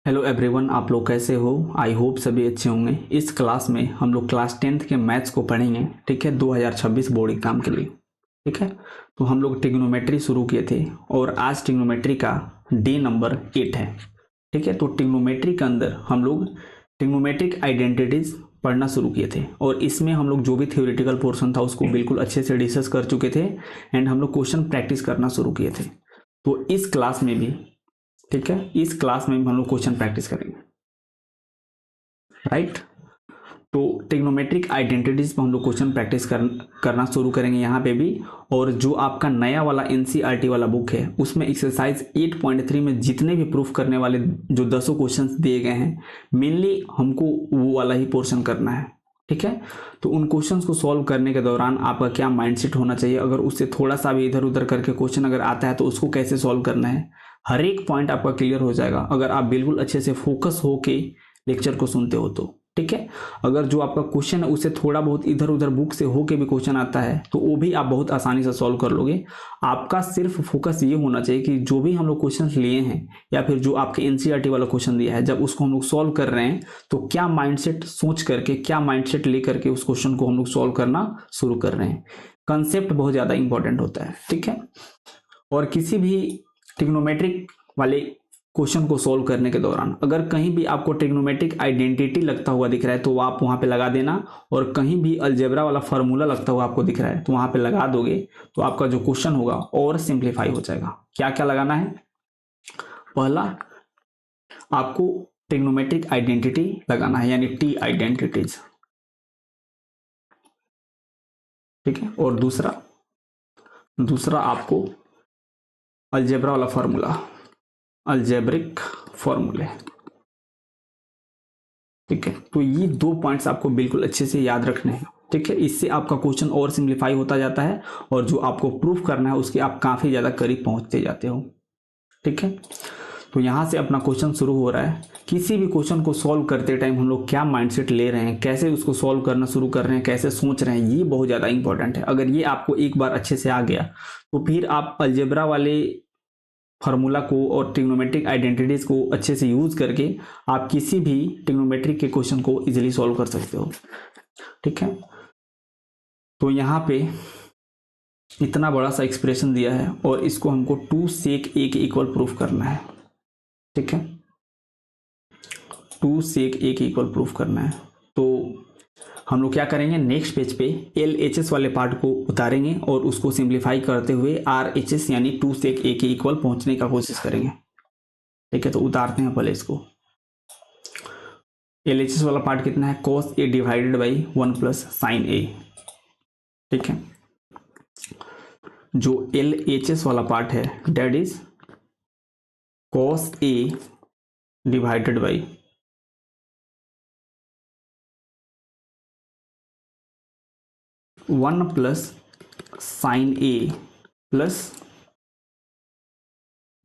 Hello everyone, आप लोग कैसे हो। आई होप सभी अच्छे होंगे। इस क्लास में हम लोग क्लास 10th के मैथ्स को पढ़ेंगे, ठीक है, 2026 बोर्ड एग्जाम के लिए। ठीक है, तो हम लोग ट्रिग्नोमेट्री शुरू किए थे और आज ट्रिग्नोमेट्री का डे नंबर 8 है। ठीक है, तो ट्रिग्नोमेट्री के अंदर हम लोग ट्रिग्नोमेट्रिक आइडेंटिटीज पढ़ना शुरू किए थे और इसमें हम लोग जो भी थ्योरेटिकल पोर्शन था उसको बिल्कुल अच्छे से डिस्कस कर चुके थे एंड हम लोग क्वेश्चन प्रैक्टिस करना शुरू किए थे। तो इस क्लास में भी, ठीक है, इस क्लास में भी हम लोग क्वेश्चन प्रैक्टिस करेंगे, राइट। तो ट्रिग्नोमेट्रिक आइडेंटिटीज पर हम लोग क्वेश्चन प्रैक्टिस करना शुरू करेंगे यहाँ पे भी। और जो आपका नया वाला एनसीईआरटी वाला बुक है उसमें एक्सरसाइज 8.3 में जितने भी प्रूफ करने वाले जो 10 क्वेश्चन दिए गए हैं, मेनली हमको वो वाला ही पोर्शन करना है। ठीक है, तो उन क्वेश्चंस को सॉल्व करने के दौरान आपका क्या माइंडसेट होना चाहिए, अगर उससे थोड़ा सा भी इधर उधर करके क्वेश्चन अगर आता है तो उसको कैसे सॉल्व करना है, हर एक पॉइंट आपका क्लियर हो जाएगा अगर आप बिल्कुल अच्छे से फोकस होके लेक्चर को सुनते हो तो। ठीक है, अगर जो आपका क्वेश्चन है उससे थोड़ा बहुत इधर उधर बुक से होके भी क्वेश्चन आता है तो वो भी आप बहुत आसानी से सॉल्व कर लोगे। आपका सिर्फ फोकस ये होना चाहिए कि जो भी हम लोग क्वेश्चन लिए हैं या फिर जो आपके एनसीईआरटी वाला क्वेश्चन दिया है, जब उसको हम लोग सॉल्व कर रहे हैं तो क्या माइंडसेट सोच करके, क्या माइंडसेट लेकर के उस क्वेश्चन को हम लोग सॉल्व करना शुरू कर रहे हैं। कंसेप्ट बहुत ज्यादा इंपॉर्टेंट होता है। ठीक है, और किसी भी ट्रिग्नोमेट्रिक वाले क्वेश्चन को सॉल्व करने के दौरान अगर कहीं भी आपको ट्रिग्नोमेट्रिक आइडेंटिटी लगता हुआ दिख रहा है तो आप वहां पे लगा देना, और कहीं भी अलजेब्रा वाला फार्मूला लगता हुआ आपको दिख रहा है तो वहां पे लगा दोगे तो आपका जो क्वेश्चन होगा और सिंप्लीफाई हो जाएगा। क्या क्या लगाना है, पहला आपको ट्रिग्नोमेट्रिक आइडेंटिटी लगाना है यानी टी आइडेंटिटीज। ठीक है, और दूसरा आपको अलजेब्रा वाला फार्मूला, अलजेब्रिक फॉर्मूले। ठीक है, तो ये 2 पॉइंट्स आपको बिल्कुल अच्छे से याद रखने हैं। ठीक है, इससे आपका क्वेश्चन और सिंप्लीफाई होता जाता है और जो आपको प्रूफ करना है उसके आप काफी ज्यादा करीब पहुंचते जाते हो। ठीक है, तो यहां से अपना क्वेश्चन शुरू हो रहा है। किसी भी क्वेश्चन को सॉल्व करते टाइम हम लोग क्या माइंडसेट ले रहे हैं, कैसे उसको सॉल्व करना शुरू कर रहे हैं, कैसे सोच रहे हैं, ये बहुत ज्यादा इंपॉर्टेंट है। अगर ये आपको एक बार अच्छे से आ गया तो फिर आप अलजेब्रा वाले फार्मूला को और ट्रिग्नोमेट्रिक आइडेंटिटीज को अच्छे से यूज करके आप किसी भी ट्रिग्नोमेट्रिक के क्वेश्चन को इजीली सॉल्व कर सकते हो। ठीक है, तो यहाँ पे इतना बड़ा सा एक्सप्रेशन दिया है और इसको हमको 2 sec a के इक्वल प्रूफ करना है। ठीक है, 2 sec a के इक्वल प्रूफ करना है। तो हम लोग क्या करेंगे, नेक्स्ट पेज पे LHS वाले पार्ट को उतारेंगे और उसको सिंप्लीफाई करते हुए RHS यानी 2 sec a के इक्वल पहुंचने का कोशिश करेंगे। ठीक है, तो उतारते हैं पहले इसको। LHS वाला पार्ट कितना है, cos a divided by 1 plus sine a। ठीक है, जो LHS वाला पार्ट है that is cos a divided by 1 plus sine a plus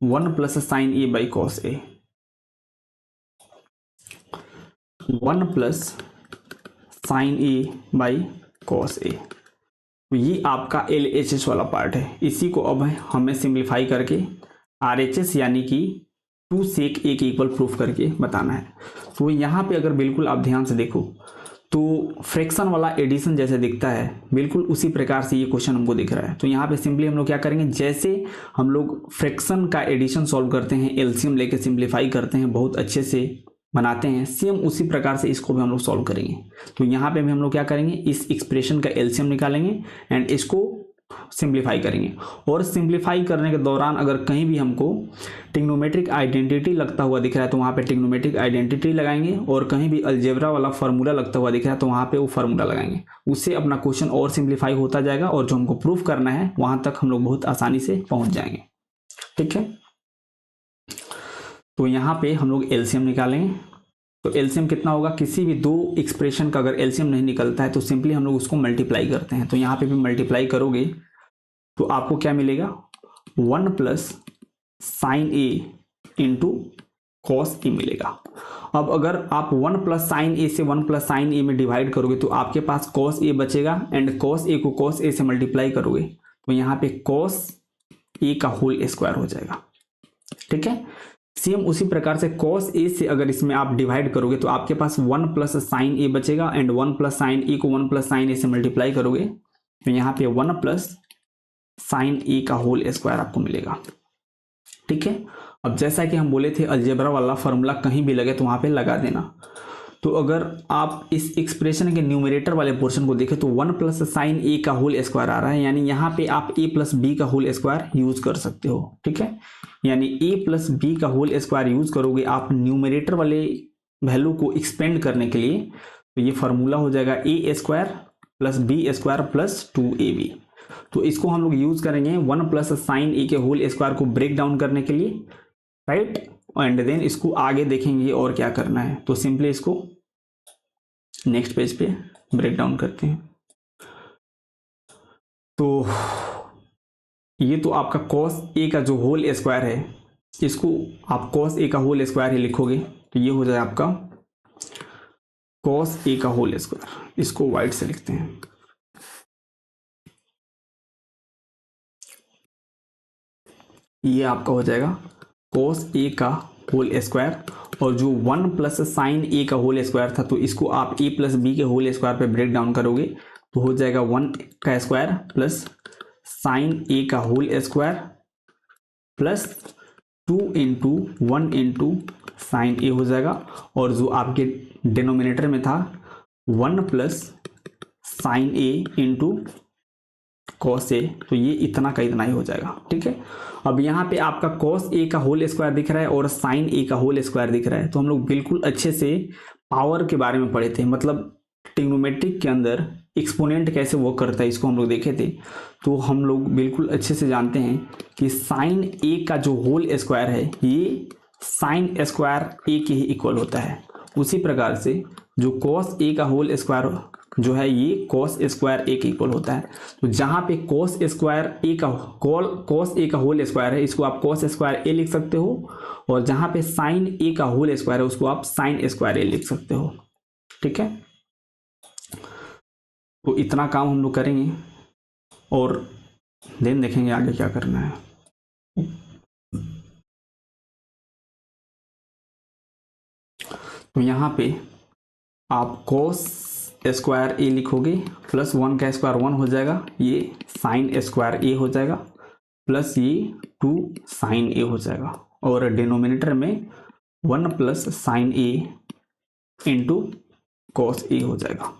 1 plus sine a by cos a, 1 plus sine a by cos a। तो ये आपका LHS वाला part है। इसी को अब हमें सिंप्लीफाई करके RHS यानी कि 2 sec a के इक्वल प्रूफ करके बताना है। तो यहाँ पे अगर बिल्कुल आप ध्यान से देखो तो फ्रैक्शन वाला एडिशन जैसे दिखता है बिल्कुल उसी प्रकार से ये क्वेश्चन हमको दिख रहा है। तो यहाँ पे सिंपली हम लोग क्या करेंगे, जैसे हम लोग फ्रैक्शन का एडिशन सॉल्व करते हैं, एलसीएम लेके सिंप्लीफाई करते हैं, बहुत अच्छे से बनाते हैं, सेम उसी प्रकार से इसको भी हम लोग सॉल्व करेंगे। तो यहाँ पे भी हम लोग क्या करेंगे, इस एक्सप्रेशन का एलसीएम निकालेंगे एंड इसको सिंप्लीफाई करेंगे। और सिंप्लीफाई करने के दौरान अगर कहीं भी हमको ट्रिग्नोमेट्रिक आइडेंटिटी लगता हुआ दिख रहा है तो वहाँ पे ट्रिग्नोमेट्रिक आइडेंटिटी लगाएंगे, और कहीं भी अलजेब्रा वाला फार्मूला लगता हुआ दिख रहा है तो वहाँ पे वो फार्मूला लगाएंगे। उससे अपना क्वेश्चन और सिंप्लीफाई होता जाएगा और जो हमको प्रूफ करना है वहाँ तक हम लोग बहुत आसानी से पहुँच जाएंगे। ठीक है, तो यहाँ पे हम लोग एलसीएम निकालेंगे। तो एलसीएम कितना होगा, किसी भी 2 एक्सप्रेशन का अगर एलसीएम नहीं निकलता है तो सिंपली हम लोग उसको मल्टीप्लाई करते हैं। तो यहाँ पे भी मल्टीप्लाई करोगे तो आपको क्या मिलेगा, 1 plus sine a into cos A मिलेगा। अब अगर आप 1 प्लस साइन ए से 1 प्लस साइन ए में डिवाइड करोगे तो आपके पास कॉस ए बचेगा एंड कॉस ए को कॉस ए से मल्टीप्लाई करोगे तो यहाँ पे कॉस ए का होल स्क्वायर हो जाएगा। ठीक है, सेम उसी प्रकार से cos a से अगर इसमें आप डिवाइड करोगे तो आपके पास 1 प्लस साइन ए बचेगा, एंड 1 प्लस साइन ए को 1 प्लस साइन ए से मल्टीप्लाई करोगे तो यहाँ पे 1 प्लस साइन ए का होल स्क्वायर आपको मिलेगा। ठीक है, अब जैसा कि हम बोले थे अलजेब्रा वाला फॉर्मूला कहीं भी लगे तो वहां पे लगा देना। तो अगर आप इस एक्सप्रेशन के न्यूमरेटर वाले पोर्शन को देखें तो 1 प्लस साइन ए का होल स्क्वायर आ रहा है, यानी यहाँ पे आप a प्लस बी का होल स्क्वायर यूज कर सकते हो। ठीक है, यानी a प्लस बी का होल स्क्वायर यूज करोगे आप न्यूमरेटर वाले वैल्यू को एक्सपेंड करने के लिए, तो ये फॉर्मूला हो जाएगा a square plus B square plus 2ab। तो इसको हम लोग यूज करेंगे 1 प्लस साइन ए के होल स्क्वायर को ब्रेक डाउन करने के लिए, राइट, एंड देन इसको आगे देखेंगे और क्या करना है। तो सिंपली इसको नेक्स्ट पेज पे ब्रेक डाउन करते हैं। तो ये तो आपका cos a का जो होल स्क्वायर है, इसको आप cos a का होल स्क्वायर ही लिखोगे, तो ये हो जाए आपका cos a का होल स्क्वायर। इसको वाइट से लिखते हैं। ये आपका हो जाएगा cos a का होल स्क्वायर, और जो 1 प्लस साइन ए का होल स्क्वायर था तो इसको आप a प्लस बी के होल स्क्वायर पे ब्रेक डाउन करोगे तो हो जाएगा 1 का स्क्वायर प्लस साइन ए का whole square plus 2 into 1 into sine A हो जाएगा, और जो आपके डिनोमिनेटर में था 1 plus sine A into cos A, तो ये इतना का इतना ही हो जाएगा। ठीक है, अब यहाँ पे आपका cos a का होल स्क्वायर दिख रहा है और sin a का होल स्क्वायर दिख रहा है, तो हम लोग बिल्कुल अच्छे से पावर के बारे में पढ़े थे, मतलब ट्रिग्नोमेट्रिक के अंदर एक्सपोनेंट कैसे वर्क करता है इसको हम लोग देखे थे। तो हम लोग बिल्कुल अच्छे से जानते हैं कि sin a का जो होल स्क्वायर है ये sin स्क्वायर a के ही इक्वल होता है। उसी प्रकार से जो cos a का होल स्क्वायर जो है ये cos स्क्वायर a के इक्वल होता है। तो जहां पे cos स्क्वायर a का cos a का होल स्क्वायर है इसको आप cos स्क्वायर a लिख सकते हो, और जहां पे sin a का होल स्क्वायर है उसको आप sin स्क्वायर a लिख सकते हो। ठीक है, तो इतना काम हम लोग करेंगे और देन देखेंगे आगे क्या करना है। तो यहाँ पे आप cos स्क्वायर ए लिखोगे प्लस 1 का स्क्वायर 1 हो जाएगा, ये साइन स्क्वायर ए हो जाएगा प्लस ये 2 साइन ए हो जाएगा, और डिनोमिनेटर में 1 plus sine A into cos A हो जाएगा।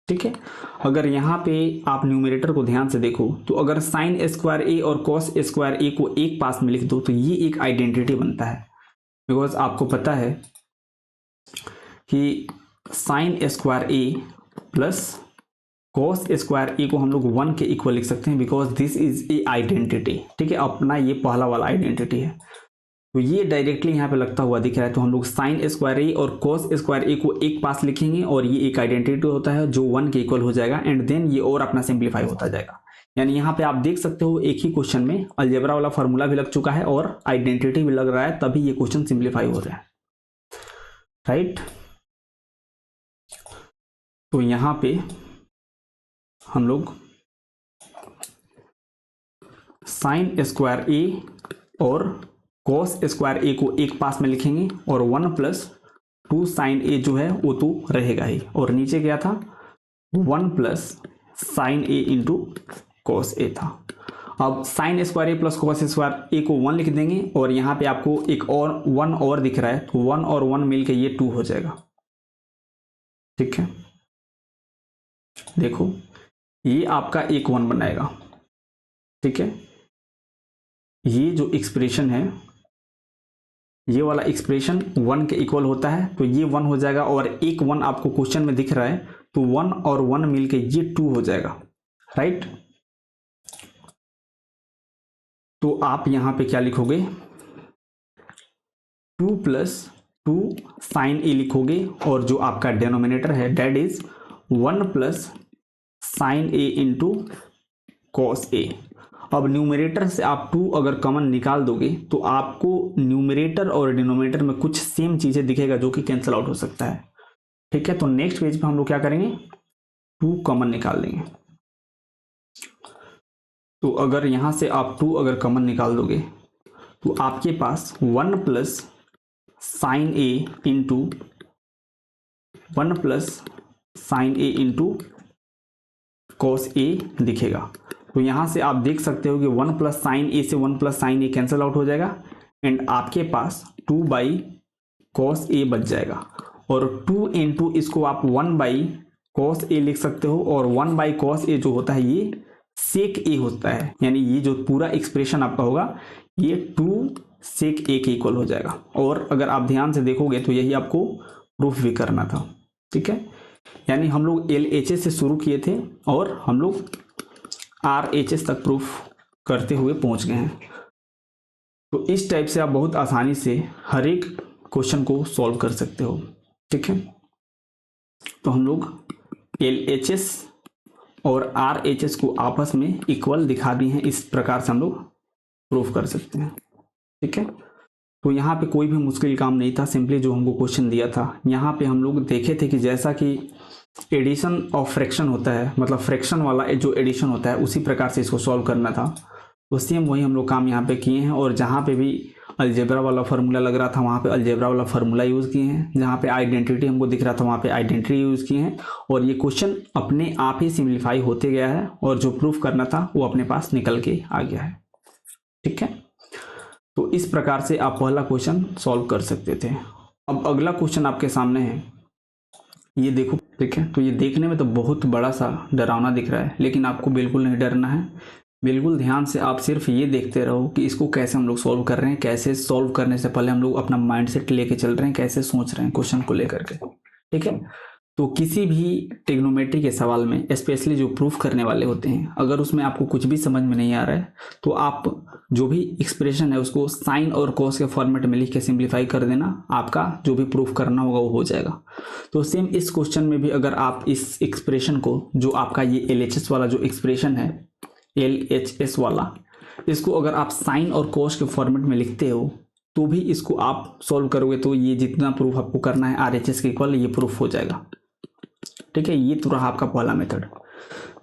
ठीक है, अगर यहाँ पे आप न्यूमरेटर को ध्यान से देखो तो अगर साइन स्क्वायर ए और कॉस स्क्वायर ए को एक पास में लिख दो तो ये एक आइडेंटिटी बनता है, बिकॉज आपको पता है कि साइन स्क्वायर ए प्लस कॉस स्क्वायर ए को हम लोग 1 के इक्वल लिख सकते हैं, because this is a identity. ठीक है, अपना ये पहला वाला आइडेंटिटी है, तो ये डायरेक्टली यहाँ पे लगता हुआ दिख रहा है, तो हम लोग साइन स्क्वायर ए और कॉस स्क्वायर ए को एक पास लिखेंगे और ये एक आइडेंटिटी होता है जो 1 के इक्वल हो जाएगा, एंड देन ये और अपना सिंप्लीफाई होता जाएगा। यानी यहाँ पे आप देख सकते हो एक ही क्वेश्चन में अलजेब्रा वाला फॉर्मूला भी लग चुका है और आइडेंटिटी भी लग रहा है, तभी ये क्वेश्चन सिंप्लीफाई हो रहा है, राइट। तो यहाँ पे हम लोग साइन स्क्वायर ए और कॉस स्क्वायर ए को एक पास में लिखेंगे, और 1 प्लस 2 साइन ए जो है वो तो रहेगा ही, और नीचे क्या था 1 प्लस साइन ए इंटू कॉस ए था। अब साइन स्क्वायर ए प्लस कॉस स्क्वायर ए को 1 लिख देंगे, और यहाँ पे आपको एक और 1 और दिख रहा है, तो 1 और 1 मिलके ये 2 हो जाएगा। ठीक है, देखो ये आपका एक 1 बनाएगा। ठीक है, ये जो एक्सप्रेशन है ये वाला एक्सप्रेशन 1 के इक्वल होता है, तो ये 1 हो जाएगा, और एक 1 आपको क्वेश्चन में दिख रहा है, तो 1 और 1 मिलके ये 2 हो जाएगा, राइट। तो आप यहां पे क्या लिखोगे 2 प्लस 2 साइन ए लिखोगे, और जो आपका डिनोमिनेटर है that is 1 plus sine A into cos A. अब न्यूमरेटर से आप 2 अगर कॉमन निकाल दोगे तो आपको न्यूमरेटर और डिनोमिनेटर में कुछ सेम चीजें दिखेगा जो कि कैंसिल आउट हो सकता है। ठीक है, तो नेक्स्ट पेज पे हम लोग क्या करेंगे 2 कॉमन निकाल देंगे। तो अगर यहां से आप 2 अगर कॉमन निकाल दोगे तो आपके पास 1 प्लस साइन ए इंटू 1 प्लस साइन ए इंटू कॉस ए दिखेगा। तो यहाँ से आप देख सकते हो कि 1 प्लस साइन ए से 1 प्लस साइन ए कैंसिल आउट हो जाएगा एंड आपके पास 2 बाई कॉस ए बच जाएगा। और 2 इंटू इसको आप 1 बाई कॉस ए लिख सकते हो, और 1 बाई कॉस ए जो होता है ये सेक ए होता है, यानी ये जो पूरा एक्सप्रेशन आपका होगा ये 2 सेक ए के इक्वल हो जाएगा। और अगर आप ध्यान से देखोगे तो यही आपको प्रूफ भी करना था, ठीक है। यानी हम लोग LHS से शुरू किए थे और हम लोग RHS तक प्रूफ करते हुए पहुंच गए हैं। तो इस टाइप से आप बहुत आसानी से हर एक क्वेश्चन को सॉल्व कर सकते हो, ठीक है। तो हम लोग LHS और RHS को आपस में इक्वल दिखा दिए हैं, इस प्रकार से हम लोग प्रूफ कर सकते हैं, ठीक है। तो यहाँ पे कोई भी मुश्किल काम नहीं था, सिंपली जो हमको क्वेश्चन दिया था यहाँ पे हम लोग देखे थे कि जैसा कि एडिशन ऑफ फ्रैक्शन होता है, मतलब फ्रैक्शन वाला जो एडिशन होता है उसी प्रकार से इसको सॉल्व करना था। तो सेम वही हम लोग काम यहाँ पे किए हैं, और जहाँ पे भी अलजेब्रा वाला फार्मूला लग रहा था वहाँ पे अलजेब्रा वाला फार्मूला यूज़ किए हैं, जहाँ पे आइडेंटिटी हमको दिख रहा था वहाँ पे आइडेंटिटी यूज़ किए हैं, और ये क्वेश्चन अपने आप ही सिम्प्लीफाई होते गया है और जो प्रूफ करना था वो अपने पास निकल के आ गया है, ठीक है। तो इस प्रकार से आप पहला क्वेश्चन सॉल्व कर सकते थे। अब अगला क्वेश्चन आपके सामने है, ये देखो, ठीक है। तो ये देखने में तो बहुत बड़ा सा डरावना दिख रहा है, लेकिन आपको बिल्कुल नहीं डरना है। बिल्कुल ध्यान से आप सिर्फ ये देखते रहो कि इसको कैसे हम लोग सॉल्व कर रहे हैं, कैसे सॉल्व करने से पहले हम लोग अपना माइंडसेट लेके चल रहे हैं, कैसे सोच रहे हैं क्वेश्चन को लेकर के, ठीक है। तो किसी भी ट्रिग्नोमेट्री के सवाल में स्पेशली जो प्रूफ करने वाले होते हैं, अगर उसमें आपको कुछ भी समझ में नहीं आ रहा है तो आप जो भी एक्सप्रेशन है उसको साइन और कॉस के फॉर्मेट में लिख के सिंप्लीफाई कर देना, आपका जो भी प्रूफ करना होगा वो हो जाएगा। तो सेम इस क्वेश्चन में भी अगर आप इस एक्सप्रेशन को, जो आपका ये LHS वाला जो एक्सप्रेशन है, LHS वाला, इसको अगर आप साइन और कॉस के फॉर्मेट में लिखते हो तो भी इसको आप सॉल्व करोगे तो ये जितना प्रूफ आपको करना है RHS के इक्वल ये प्रूफ हो जाएगा, ठीक है। ये तो रहा आपका पहला मेथड।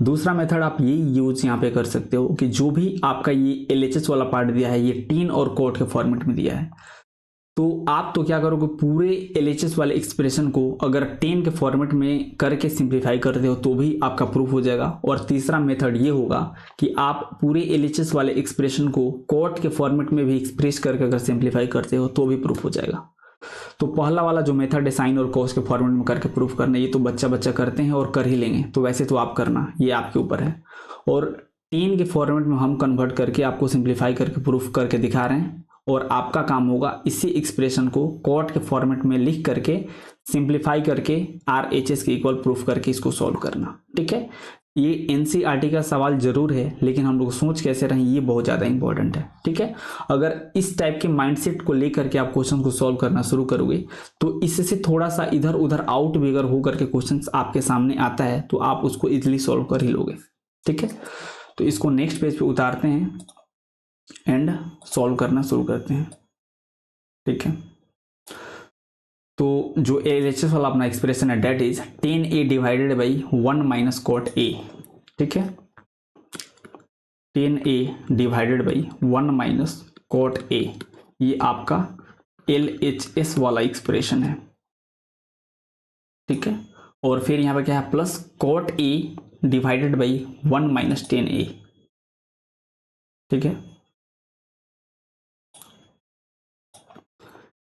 दूसरा मेथड आप ये यूज यहाँ पे कर सकते हो कि जो भी आपका ये LHS वाला पार्ट दिया है ये टेन और कोट के फॉर्मेट में दिया है, तो आप तो क्या करोगे, पूरे LHS वाले एक्सप्रेशन को अगर 10 के फॉर्मेट में करके सिंप्लीफाई करते हो तो भी आपका प्रूफ हो जाएगा। और तीसरा मेथड ये होगा कि आप पूरे LHS वाले एक्सप्रेशन को कोट के फॉर्मेट में भी एक्सप्रेस करके अगर सिंप्लीफाई करते हो तो भी प्रूफ हो जाएगा। तो पहला वाला जो मेथड है साइन और कॉस के फॉर्मेट में करके प्रूफ करना, ये तो बच्चा करते हैं और कर ही लेंगे, तो वैसे तो आप करना, ये आपके ऊपर है। और 10 के फॉर्मेट में हम कन्वर्ट करके आपको सिंप्लीफाई करके प्रूफ करके दिखा रहे हैं, और आपका काम होगा इसी एक्सप्रेशन को कोट के फॉर्मेट में लिख करके सिंप्लीफाई करके RHS के इक्वल प्रूफ करके इसको सॉल्व करना, ठीक है। ये NCERT का सवाल जरूर है, लेकिन हम लोग सोच कैसे रहें ये बहुत ज़्यादा इंपॉर्टेंट है, ठीक है। अगर इस टाइप के माइंडसेट को लेकर के आप क्वेश्चन को सॉल्व करना शुरू करोगे तो इससे थोड़ा सा इधर उधर आउट भी अगर हो करके क्वेश्चन आपके सामने आता है तो आप उसको इजिली सॉल्व कर ही लोगे, ठीक है। तो इसको नेक्स्ट पेज पे उतारते हैं एंड सॉल्व करना शुरू करते हैं, ठीक है। तो जो LHS वाला अपना एक्सप्रेशन है that is 10a divided by 1 minus cot a, ठीक है। 10a divided by 1 minus cot a, ये आपका LHS वाला एक्सप्रेशन है, ठीक है। और फिर यहाँ पे क्या है, plus cot a divided by 1 minus 10a, ठीक है।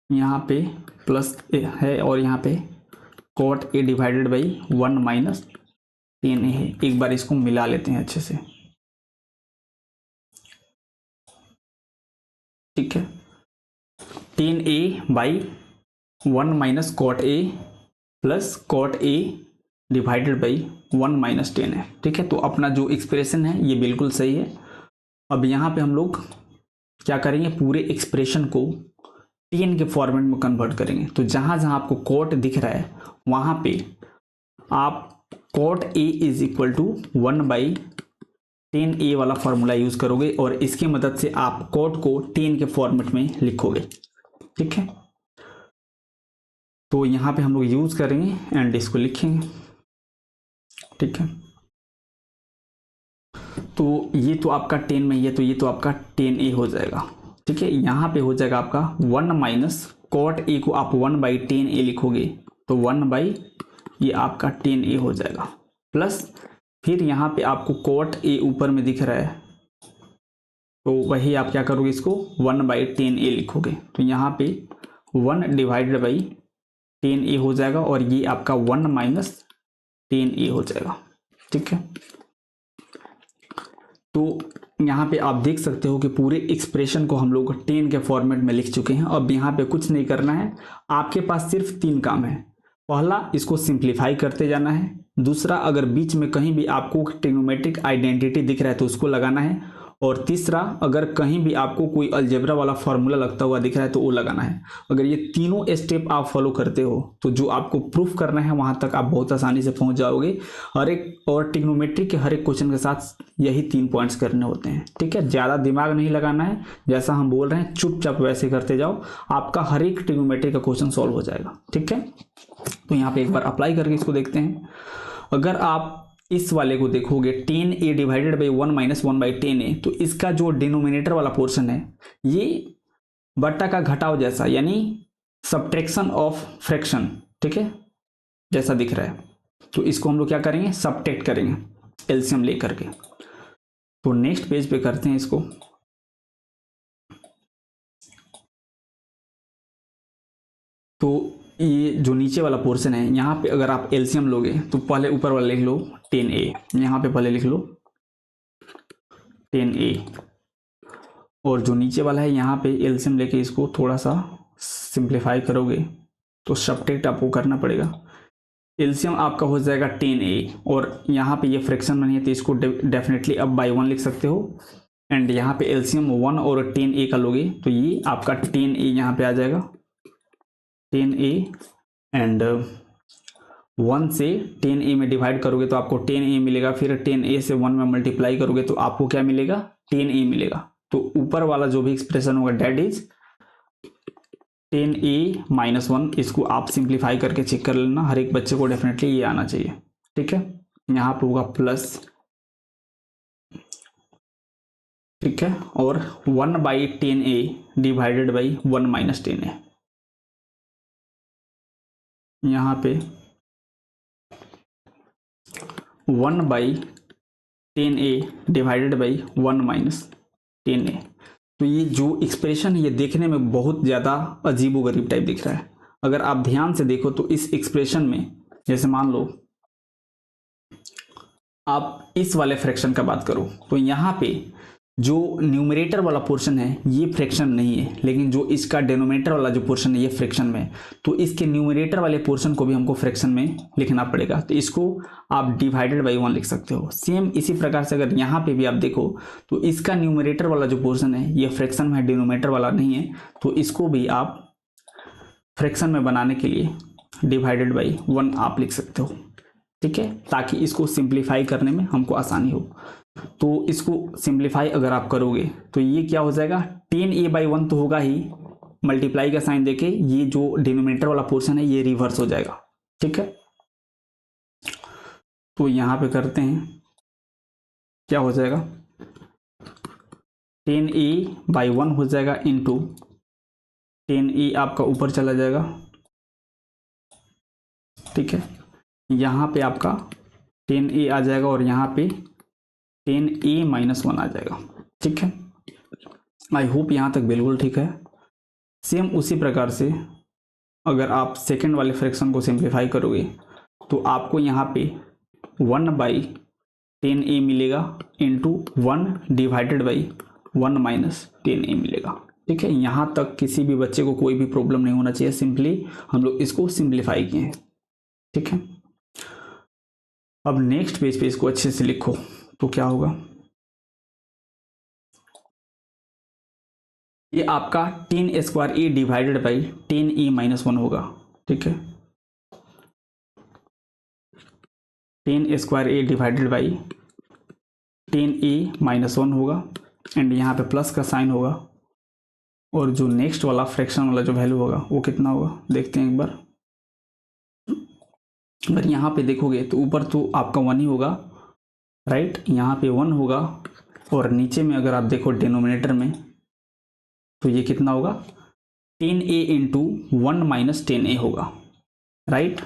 यहाँ पे प्लस है और यहाँ पे cot a divided by 1 minus 10a है। एक बार इसको मिला लेते हैं अच्छे से, ठीक है। 10a by 1 minus cot a plus cot a divided by 1 minus 10 है, ठीक है। तो अपना जो एक्सप्रेशन है ये बिल्कुल सही है। अब यहाँ पे हम लोग क्या करेंगे, पूरे एक्सप्रेशन को 10 के फॉर्मेट में कन्वर्ट करेंगे। तो जहां जहां आपको कोट दिख रहा है वहां पे आप cot a is equal to 1 by 10a वाला फॉर्मूला यूज करोगे और इसकी मदद से आप कोट को 10 के फॉर्मेट में लिखोगे, ठीक है। तो यहां पे हम लोग यूज करेंगे एंड इसको लिखेंगे, ठीक है। तो ये तो आपका 10 में ही है, तो ये तो आपका 10a हो जाएगा, ठीक है। यहाँ पे हो जाएगा आपका 1 माइनस कॉट ए को आप 1/10a लिखोगे तो 1 बाई ये आपका 10a हो जाएगा, प्लस फिर यहाँ पे आपको कॉट ए ऊपर में दिख रहा है तो वही आप क्या करोगे, इसको 1/10a लिखोगे तो यहाँ पे 1 डिवाइडेड बाई 10a हो जाएगा और ये आपका 1 माइनस 10a हो जाएगा। ठीक है, तो यहाँ पे आप देख सकते हो कि पूरे एक्सप्रेशन को हम लोग 10 के फॉर्मेट में लिख चुके हैं। अब यहाँ पे कुछ नहीं करना है, आपके पास सिर्फ 3 काम है। पहला, इसको सिंप्लीफाई करते जाना है। दूसरा, अगर बीच में कहीं भी आपको ट्रिग्नोमेट्रिक आइडेंटिटी दिख रहा है तो उसको लगाना है। और तीसरा, अगर कहीं भी आपको कोई अलजेब्रा वाला फॉर्मूला लगता हुआ दिख रहा है तो वो लगाना है। अगर ये तीनों स्टेप आप फॉलो करते हो तो जो आपको प्रूफ करना है वहां तक आप बहुत आसानी से पहुंच जाओगे। हर एक और ट्रिग्नोमेट्री के हर एक क्वेश्चन के साथ यही 3 पॉइंट्स करने होते हैं। ठीक है, ज़्यादा दिमाग नहीं लगाना है, जैसा हम बोल रहे हैं चुपचाप वैसे करते जाओ, आपका हर एक ट्रिग्नोमेट्री का क्वेश्चन सॉल्व हो जाएगा। ठीक है, तो यहाँ पे एक बार अप्लाई करके इसको देखते हैं। अगर आप इस वाले को देखोगे 10a divided by 1 minus 1/10a, तो इसका जो डिनोमिनेटर वाला पोर्शन है ये बट्टा का घटाव जैसा, यानी सब्ट्रैक्शन ऑफ फ्रैक्शन, ठीक है, जैसा दिख रहा है। तो इसको हम लोग क्या करेंगे, सब्ट्रैक्ट करेंगे एलसीएम लेकर के। तो नेक्स्ट पेज पे करते हैं इसको। तो ये जो नीचे वाला पोर्शन है यहाँ पे अगर आप एलसीएम लोगे तो पहले ऊपर वाला लिख लो 10a, यहाँ पे पहले लिख लो 10a, और जो नीचे वाला है यहाँ पे एलसीएम लेके इसको थोड़ा सा सिंप्लीफाई करोगे तो सब्ट्रैक्ट आपको करना पड़ेगा। एलसीएम आपका हो जाएगा 10a, और यहाँ पे ये फ्रैक्शन बनी है तो इसको डेफिनेटली अब बाई 1 लिख सकते हो। एंड यहाँ पे एलसीएम 1 और 10a का लोगे तो ये आपका 10a यहाँ पे आ जाएगा 10a, एंड 1 से 10a में डिवाइड करोगे तो आपको 10a मिलेगा। फिर 10a से 1 में मल्टीप्लाई करोगे तो आपको क्या मिलेगा, 10a मिलेगा। तो ऊपर वाला जो भी एक्सप्रेशन होगा डेट इज 10a माइनस 1। इसको आप सिंप्लीफाई करके चेक कर लेना, हर एक बच्चे को डेफिनेटली ये आना चाहिए। ठीक है, यहाँ पे होगा प्लस, ठीक है, और 1/10a divided by 1 minus 10a, यहाँ पे 1/10a divided by 1 minus 10a। तो ये जो एक्सप्रेशन है ये देखने में बहुत ज़्यादा अजीबोगरीब टाइप दिख रहा है। अगर आप ध्यान से देखो तो इस एक्सप्रेशन में, जैसे मान लो आप इस वाले फ्रैक्शन का बात करो तो यहाँ पे जो न्यूमरेटर वाला पोर्शन है ये फ्रैक्शन नहीं है, लेकिन जो इसका डिनोमिनेटर वाला जो पोर्शन है ये फ्रैक्शन में, तो इसके न्यूमरेटर वाले पोर्शन को भी हमको फ्रैक्शन में लिखना पड़ेगा। तो इसको आप डिवाइडेड बाई 1 लिख सकते हो। सेम इसी प्रकार से अगर यहाँ पे भी आप देखो तो इसका न्यूमरेटर वाला जो पोर्शन है ये फ्रैक्शन में है, डिनोमिनेटर वाला नहीं है, तो इसको भी आप फ्रैक्शन में बनाने के लिए डिवाइडेड बाई 1 आप लिख सकते हो। ठीक है, ताकि इसको सिंप्लीफाई करने में हमको आसानी हो। तो इसको सिंप्लीफाई अगर आप करोगे तो ये क्या हो जाएगा, 10a/1 तो होगा ही, मल्टीप्लाई का साइन देके ये जो डिनोमिनेटर वाला पोर्शन है ये रिवर्स हो जाएगा। ठीक है, तो यहां पे करते हैं, क्या हो जाएगा 10a/1 हो जाएगा इंटू 10a आपका ऊपर चला जाएगा। ठीक है, यहाँ पे आपका 10a आ जाएगा और यहाँ पे 10a माइनस 1 आ जाएगा। ठीक है, आई होप यहाँ तक बिल्कुल ठीक है। सेम उसी प्रकार से अगर आप सेकंड वाले फ्रैक्शन को सिंप्लीफाई करोगे तो आपको यहाँ पे 1/10a मिलेगा into 1 divided by 1 minus 10a मिलेगा। ठीक है, यहाँ तक किसी भी बच्चे को कोई भी प्रॉब्लम नहीं होना चाहिए, सिंपली हम लोग इसको सिंप्लीफाई किए हैं। ठीक है, अब नेक्स्ट पेज पे इसको अच्छे से लिखो तो क्या होगा, ये आपका 10² डिवाइडेड बाई 10a माइनस 1 होगा। ठीक है, 10² डिवाइडेड बाई 10a माइनस 1 होगा, एंड यहाँ पे प्लस का साइन होगा, और जो नेक्स्ट वाला फ्रैक्शन वाला जो वैल्यू होगा वो कितना होगा देखते हैं एक बार। अगर यहाँ पे देखोगे तो ऊपर तो आपका 1 ही होगा, राइट, यहाँ पे 1 होगा, और नीचे में अगर आप देखो डिनोमिनेटर में तो ये कितना होगा 10a इंटू 1 माइनस 10a होगा, right.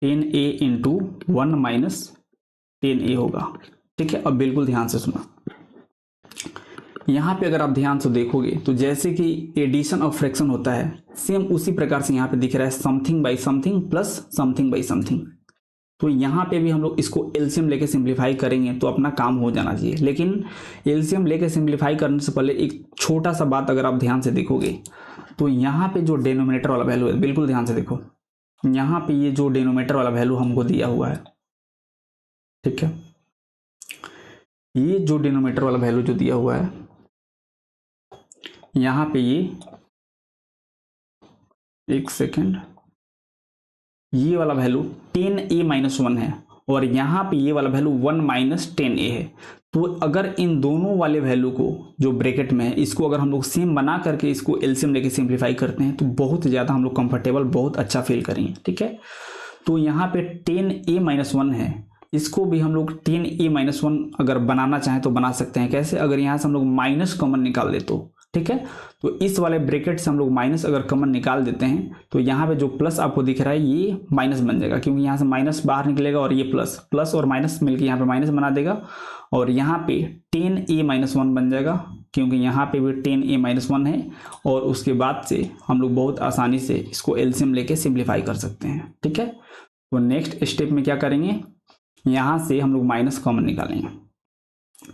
10a into 1 minus 10a होगा, ठीक है। अब बिल्कुल ध्यान से सुना, यहाँ पे अगर आप ध्यान से देखोगे तो जैसे कि एडिशन ऑफ फ्रैक्शन होता है, सेम उसी प्रकार से यहाँ पे दिख रहा है something by something plus something by something. तो यहाँ पे भी हम लोग इसको एलसीएम लेके सिंप्लीफाई करेंगे तो अपना काम हो जाना चाहिए। लेकिन एलसीएम लेके सिंप्लीफाई करने से पहले एक छोटा सा बात अगर आप ध्यान से देखोगे तो यहाँ पे जो डिनोमिनेटर वाला वैल्यू है, बिल्कुल ध्यान से देखो, यहाँ पे ये जो डिनोमिनेटर वाला वैल्यू हमको दिया हुआ है, ठीक है, ये जो डिनोमिनेटर वाला वैल्यू जो दिया हुआ है यहाँ पे, ये एक सेकेंड, ये वाला वैल्यू 10a माइनस 1 है और यहाँ पे ये वाला वैल्यू 1 माइनस 10a है। तो अगर इन दोनों वाले वैल्यू को जो ब्रैकेट में है इसको अगर हम लोग सेम बना करके इसको एलसीएम लेके सिंप्लीफाई करते हैं तो बहुत ज़्यादा हम लोग कंफर्टेबल, बहुत अच्छा फील करेंगे, ठीक है। तो यहाँ पे 10a माइनस 1 है, इसको भी हम लोग 10a माइनस 1 अगर बनाना चाहें तो बना सकते हैं। कैसे? अगर यहाँ से हम लोग माइनस कॉमन निकाल दे तो, ठीक है। तो इस वाले ब्रैकेट से हम लोग माइनस अगर कॉमन निकाल देते हैं तो यहाँ पे जो प्लस आपको दिख रहा है ये माइनस बन जाएगा, क्योंकि यहाँ से माइनस बाहर निकलेगा और ये प्लस, प्लस और माइनस मिलकर यहाँ पे माइनस बना देगा और यहाँ पे 10a माइनस 1 बन जाएगा, क्योंकि यहाँ पे भी 10a माइनस 1 है। और उसके बाद से हम लोग बहुत आसानी से इसको एलसीएम लेके सिंप्लीफाई कर सकते हैं, ठीक है। तो नेक्स्ट स्टेप में क्या करेंगे, यहाँ से हम लोग माइनस कॉमन निकालेंगे।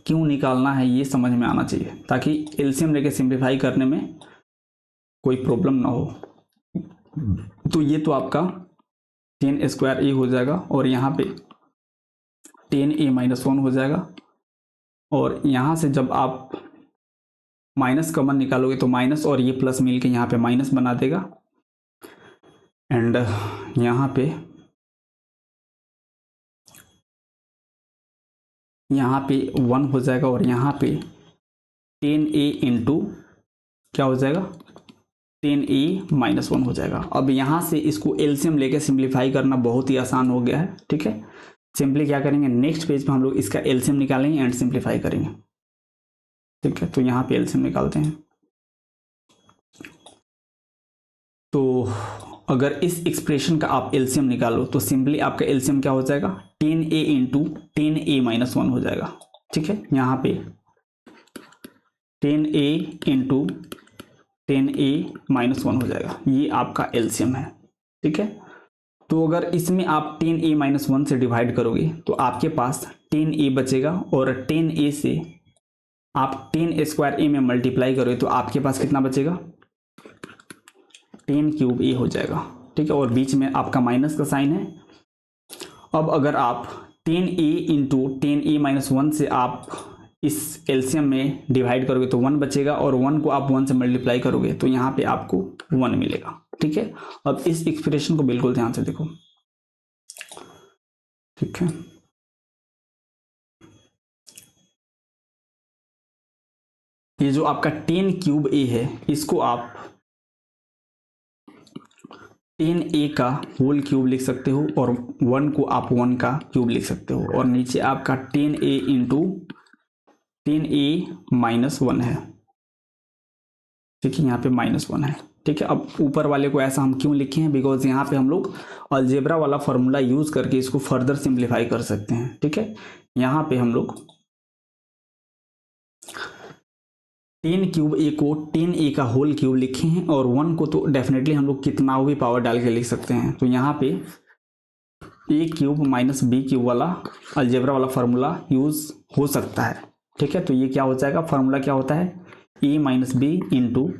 क्यों निकालना है ये समझ में आना चाहिए ताकि एलसीएम लेके सिंप्लीफाई करने में कोई प्रॉब्लम ना हो। तो ये तो आपका 10 स्क्वायर ए हो जाएगा और यहाँ पे 10a माइनस 1 हो जाएगा और यहाँ से जब आप माइनस कॉमन निकालोगे तो माइनस और ये प्लस मिलके यहाँ पे माइनस बना देगा एंड यहाँ पे 1 हो जाएगा और यहाँ पे 10a इंटू क्या हो जाएगा, 10a माइनस 1 हो जाएगा। अब यहाँ से इसको एलसीएम लेके सिंप्लीफाई करना बहुत ही आसान हो गया है, ठीक है। सिंपली क्या करेंगे, नेक्स्ट पेज पे हम लोग इसका एलसीएम निकालेंगे एंड सिंप्लीफाई करेंगे, ठीक है। तो यहाँ पे एलसीएम निकालते हैं। तो अगर इस एक्सप्रेशन का आप एलसीएम निकालो तो सिंपली आपका एलसीएम क्या हो जाएगा, 10a इंटू 10a माइनस 1 हो जाएगा, ठीक है। यहाँ पे 10a इंटू 10a माइनस 1 हो जाएगा, ये आपका एलसीएम है, ठीक है। तो अगर इसमें आप 10a माइनस 1 से डिवाइड करोगे तो आपके पास 10a बचेगा और 10a से आप 10 स्क्वायर a में मल्टीप्लाई करोगे तो आपके पास कितना बचेगा, 10 क्यूब a हो जाएगा, ठीक है। और बीच में आपका माइनस का साइन है। अब अगर आप 10a इंटू 10a माइनस 1 से आप इस एलसीएम में डिवाइड करोगे तो 1 बचेगा और 1 को आप 1 से मल्टीप्लाई करोगे तो यहाँ पे आपको 1 मिलेगा, ठीक है। अब इस एक्सप्रेशन को बिल्कुल ध्यान से देखो, ठीक है। ये जो आपका 10 क्यूब a है इसको आप 10a का होल क्यूब लिख सकते हो और 1 को आप 1 का क्यूब लिख सकते हो और नीचे आपका 10a इंटू 10a माइनस 1 है, ठीक है। यहाँ पे माइनस 1 है, ठीक है। अब ऊपर वाले को ऐसा हम क्यों लिखे हैं, बिकॉज यहाँ पे हम लोग अलजेब्रा वाला फॉर्मूला यूज करके इसको फर्दर सिंप्लीफाई कर सकते हैं, ठीक है। यहाँ पे हम लोग 10 क्यूब a को 10a का होल क्यूब लिखे हैं और 1 को तो डेफिनेटली हम लोग कितना भी पावर डाल के लिख सकते हैं। तो यहाँ पे a cube minus b cube वाला अलजेब्रा वाला फार्मूला यूज हो सकता है, ठीक है। तो ये क्या हो जाएगा, फार्मूला क्या होता है, a minus B into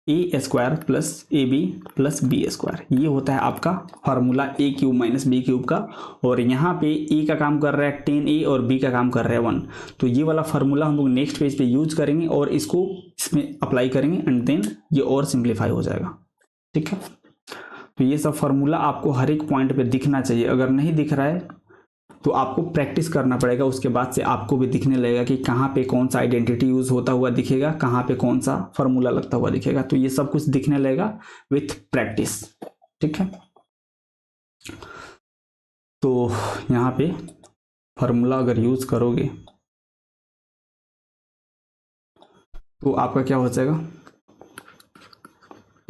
A square plus A B plus B square, ये होता है आपका formula a cube minus B cube का। और यहाँ पे a का काम कर रहा है 10a और b का काम कर रहा है 1, तो ये वाला फार्मूला हम लोग नेक्स्ट पेज पे यूज करेंगे और इसको इसमें अप्लाई करेंगे एंड देन ये और सिंप्लीफाई हो जाएगा, ठीक है। तो ये सब फार्मूला आपको हर एक पॉइंट पे दिखना चाहिए, अगर नहीं दिख रहा है तो आपको प्रैक्टिस करना पड़ेगा, उसके बाद से आपको भी दिखने लगेगा कि कहाँ पे कौन सा आइडेंटिटी यूज होता हुआ दिखेगा, कहाँ पे कौन सा फार्मूला लगता हुआ दिखेगा। तो ये सब कुछ दिखने लगेगा विथ प्रैक्टिस, ठीक है। तो यहाँ पे फार्मूला अगर यूज करोगे तो आपका क्या हो जाएगा,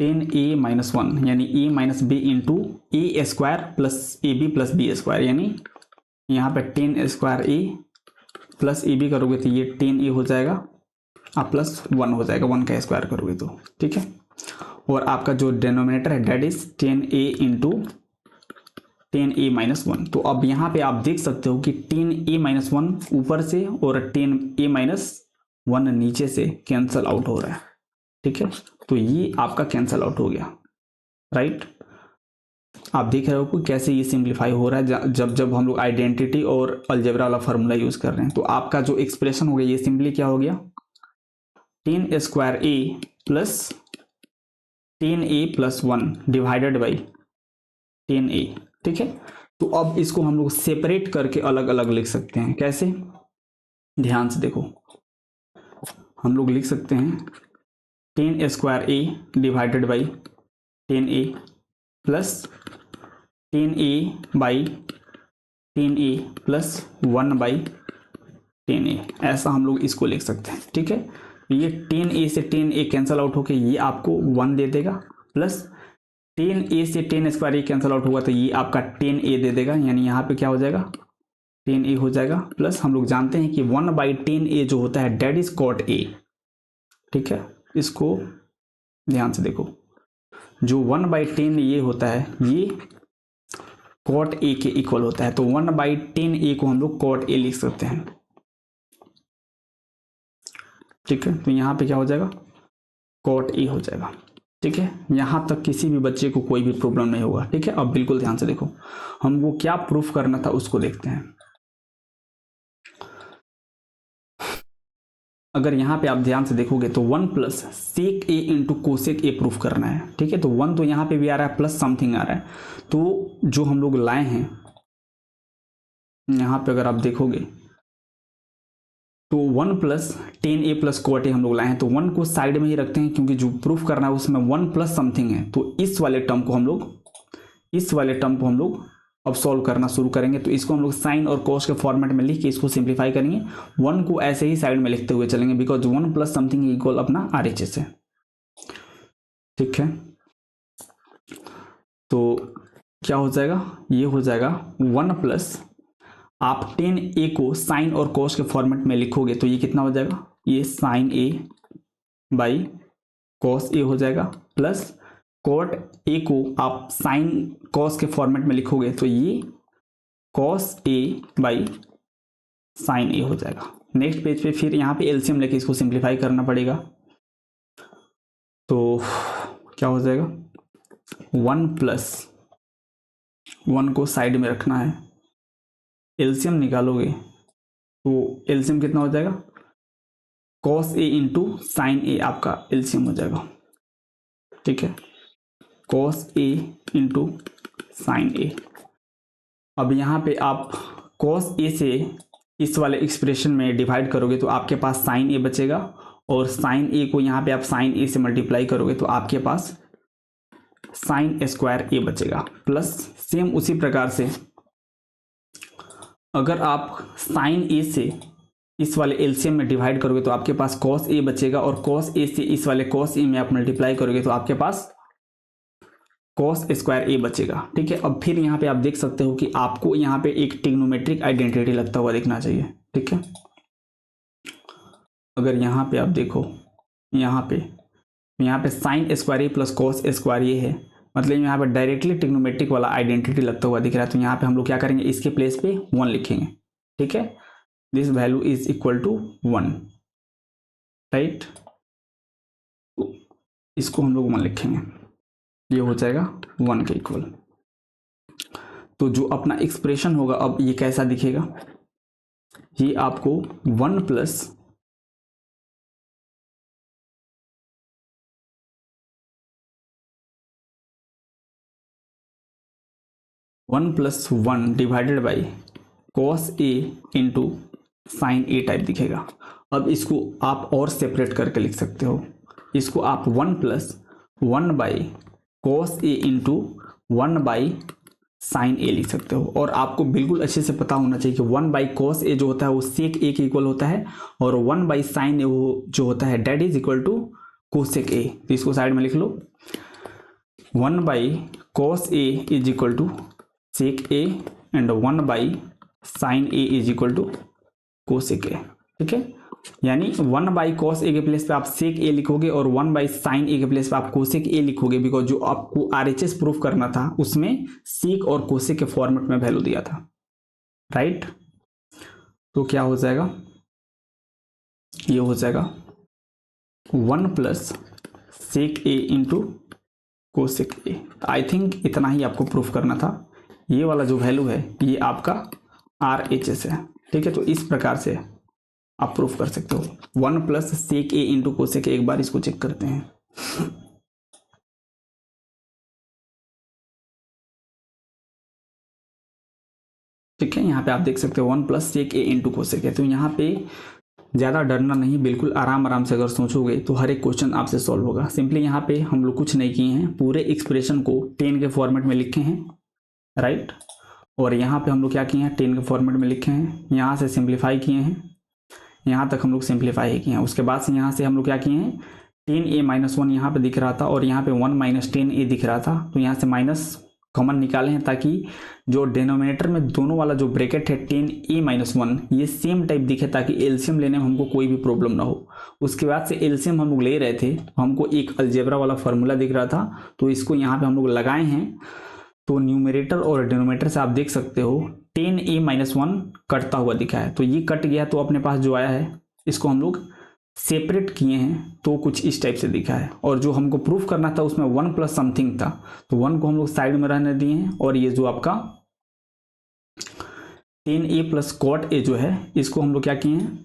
10a-1 यानी a minus B into A square plus A B plus B square, यानी यहाँ पे 10 square A plus A B करोगे तो ये 10a हो जाएगा, आप प्लस 1 हो जाएगा, 1 का स्क्वायर करोगे तो, ठीक है। और आपका जो डिनोमिनेटर है that is 10a into 10a-1। तो अब यहाँ पे आप देख सकते हो कि 10a-1 ऊपर से और 10a-1 नीचे से कैंसल आउट हो रहा है, ठीक है। तो ये आपका कैंसल आउट हो गया, राइट। आप देख रहे हो कि कैसे ये सिंप्लीफाई हो रहा है जब जब हम लोग आइडेंटिटी और अलजेब्रा वाला फार्मूला यूज कर रहे हैं। तो आपका जो एक्सप्रेशन हो गया ये सिंपली क्या हो गया, 10 square A plus 10a+1 divided by 10a, ठीक है। तो अब इसको हम लोग सेपरेट करके अलग अलग लिख सकते हैं, कैसे, ध्यान से देखो। हम लोग लिख सकते हैं 10 square A divided by 10a plus 10a by 10a plus 1 by 10a, ऐसा हम लोग इसको लिख सकते हैं, ठीक है। ये 10a से 10a कैंसल आउट होके ये आपको 1 दे देगा, प्लस 10a से 10 स्क्वायर ए कैंसल आउट होगा तो ये आपका 10a दे देगा, यानी यहाँ पे क्या हो जाएगा 10a हो जाएगा। प्लस हम लोग जानते हैं कि 1 बाई 10a जो होता है डेट इज कॉट a, ठीक है। इसको ध्यान से देखो, जो 1 बाई 10 ये होता है ये कॉट a के इक्वल होता है, तो 1 बाई 10a को हम लोग कॉट a लिख सकते हैं, ठीक है। तो यहाँ पे क्या हो जाएगा कॉट a हो जाएगा, ठीक है। यहाँ तक किसी भी बच्चे को कोई भी प्रॉब्लम नहीं होगा, ठीक है। अब बिल्कुल ध्यान से देखो, हमको क्या प्रूफ करना था उसको देखते हैं। अगर यहाँ पे आप ध्यान से देखोगे तो 1 plus sec A into cosec A proof करना है, ठीक है। तो 1 तो यहाँ पे भी आ रहा है प्लस समथिंग आ रहा है, तो जो हम लोग लाए हैं यहाँ पे अगर आप देखोगे तो 1 plus 10a plus cot A हम लोग लाए हैं, तो 1 को साइड में ही रखते हैं क्योंकि जो प्रूफ करना है उसमें 1 प्लस समथिंग है। तो इस वाले टर्म को हम लोग अब सॉल्व करना शुरू करेंगे। तो इसको हम लोग साइन और कॉस के फॉर्मेट में लिख के इसको सिंप्लीफाई करेंगे। 1 को ऐसे ही साइड में लिखते हुए चलेंगे बिकॉज 1 प्लस समथिंग इक्वल अपना RHS है, ठीक है। तो क्या हो जाएगा, ये हो जाएगा 1 प्लस आप 10a को साइन और कॉस के फॉर्मेट में लिखोगे तो ये कितना हो जाएगा, ये sine a by cos a हो जाएगा, प्लस कॉट a को आप साइन कॉस के फॉर्मेट में लिखोगे तो ये cos a by sine a हो जाएगा। नेक्स्ट पेज पे फिर यहाँ पे एलसीएम लेके इसको सिंप्लीफाई करना पड़ेगा। तो क्या हो जाएगा 1 प्लस 1 को साइड में रखना है, एलसीएम निकालोगे तो एलसीएम कितना हो जाएगा, cos a into sine a आपका एलसीएम हो जाएगा, ठीक है। Cos a into sine a। अब यहाँ पे आप कॉस a से इस वाले एक्सप्रेशन में डिवाइड करोगे तो आपके पास साइन a बचेगा, और साइन a को यहाँ पे आप साइन a से मल्टीप्लाई करोगे तो आपके पास साइन स्क्वायर a बचेगा। प्लस सेम उसी प्रकार से अगर आप साइन a से इस वाले एलसीएम में डिवाइड करोगे तो आपके पास कॉस a बचेगा, और कॉस a से इस वाले कॉस a में आप मल्टीप्लाई करोगे तो आपके पास कॉस स्क्वायर a बचेगा, ठीक है। अब फिर यहाँ पे आप देख सकते हो कि आपको यहाँ पे एक ट्रिग्नोमेट्रिक आइडेंटिटी लगता हुआ दिखना चाहिए, ठीक है। अगर यहाँ पे आप देखो, यहाँ पे sine square a plus cos square a है, मतलब यहाँ पे डायरेक्टली ट्रिग्नोमेट्रिक वाला आइडेंटिटी लगता हुआ दिख रहा है। तो यहाँ पे हम लोग क्या करेंगे, इसके प्लेस पे 1 लिखेंगे, ठीक है। This value is equal to 1, right. इसको हम लोग 1 लिखेंगे, ये हो जाएगा 1 के इक्वल। तो जो अपना एक्सप्रेशन होगा अब ये कैसा दिखेगा, ये आपको 1 plus 1 divided by cos a into sine a type दिखेगा। अब इसको आप और सेपरेट करके लिख सकते हो, इसको आप 1 plus 1 by cos a into 1 by sign a लिख सकते हो। और आपको बिल्कुल अच्छे से पता होना चाहिए कि 1 बाई कॉस a जो होता है वो सेक a के इक्वल होता है, और 1 बाई साइन a जो होता है that is equal to cosec a। तो इसको साइड में लिख लो। 1 by cos a is equal to sec A and 1 by sine a is equal to cosec a. ठीक है, यानी 1 बाई कॉस ए के प्लेस पे आप सेक ए लिखोगे और 1 बाई साइन ए के प्लेस पे आप कोसेक ए लिखोगे, बिकॉज जो आपको आरएचएस प्रूफ करना था उसमें सेक और कोसेक के फॉर्मेट में वैल्यू दिया था, राइट। तो क्या हो जाएगा, ये हो जाएगा 1 plus sec A into cosec a. I think इतना ही आपको प्रूफ करना था। ये वाला जो वैल्यू है ये आपका आर एच एस है। ठीक है, तो इस प्रकार से आप प्रूफ कर सकते हो। 1 plus sec A into cosec a, एक बार इसको चेक करते हैं। ठीक है, यहाँ पे आप देख सकते हो 1 plus sec A into cosec a. तो यहाँ पे ज़्यादा डरना नहीं, बिल्कुल आराम आराम से अगर सोचोगे तो हर एक क्वेश्चन आपसे सॉल्व होगा। सिंपली यहाँ पे हम लोग कुछ नहीं किए हैं, पूरे एक्सप्रेशन को 10 के फॉर्मेट में लिखे हैं, राइट। और यहाँ पे हम लोग क्या किए हैं, 10 के फॉर्मेट में लिखे हैं, यहाँ से सिंप्लीफाई किए हैं, यहाँ तक हम लोग सिंप्लीफाई ही किए हैं। उसके बाद से यहाँ से हम लोग क्या किए हैं, 10a माइनस 1 यहाँ पे दिख रहा था और यहाँ पे 1 माइनस 10a दिख रहा था, तो यहाँ से माइनस कॉमन निकाले हैं ताकि जो डिनोमिनेटर में दोनों वाला जो ब्रैकेट है 10a माइनस 1 ये सेम टाइप दिखे, ताकि एलसीएम लेने में हमको कोई भी प्रॉब्लम ना हो। उसके बाद से एलसीएम हम लोग ले रहे थे, हमको एक अलजेब्रा वाला फार्मूला दिख रहा था, तो इसको यहाँ पे हम लोग लगाए हैं। तो न्यूमरेटर और डिनोमिनेटर से आप देख सकते हो 10a माइनस 1 कटता हुआ दिखा है, तो ये कट गया। तो अपने पास जो आया है इसको हम लोग सेपरेट किए हैं, तो कुछ इस टाइप से दिखा है। और जो हमको प्रूफ करना था उसमें 1 प्लस समथिंग था, तो 1 को हम लोग साइड में रहने दिए हैं। और ये जो आपका 10a प्लस कॉट ए जो है इसको हम लोग क्या किए हैं,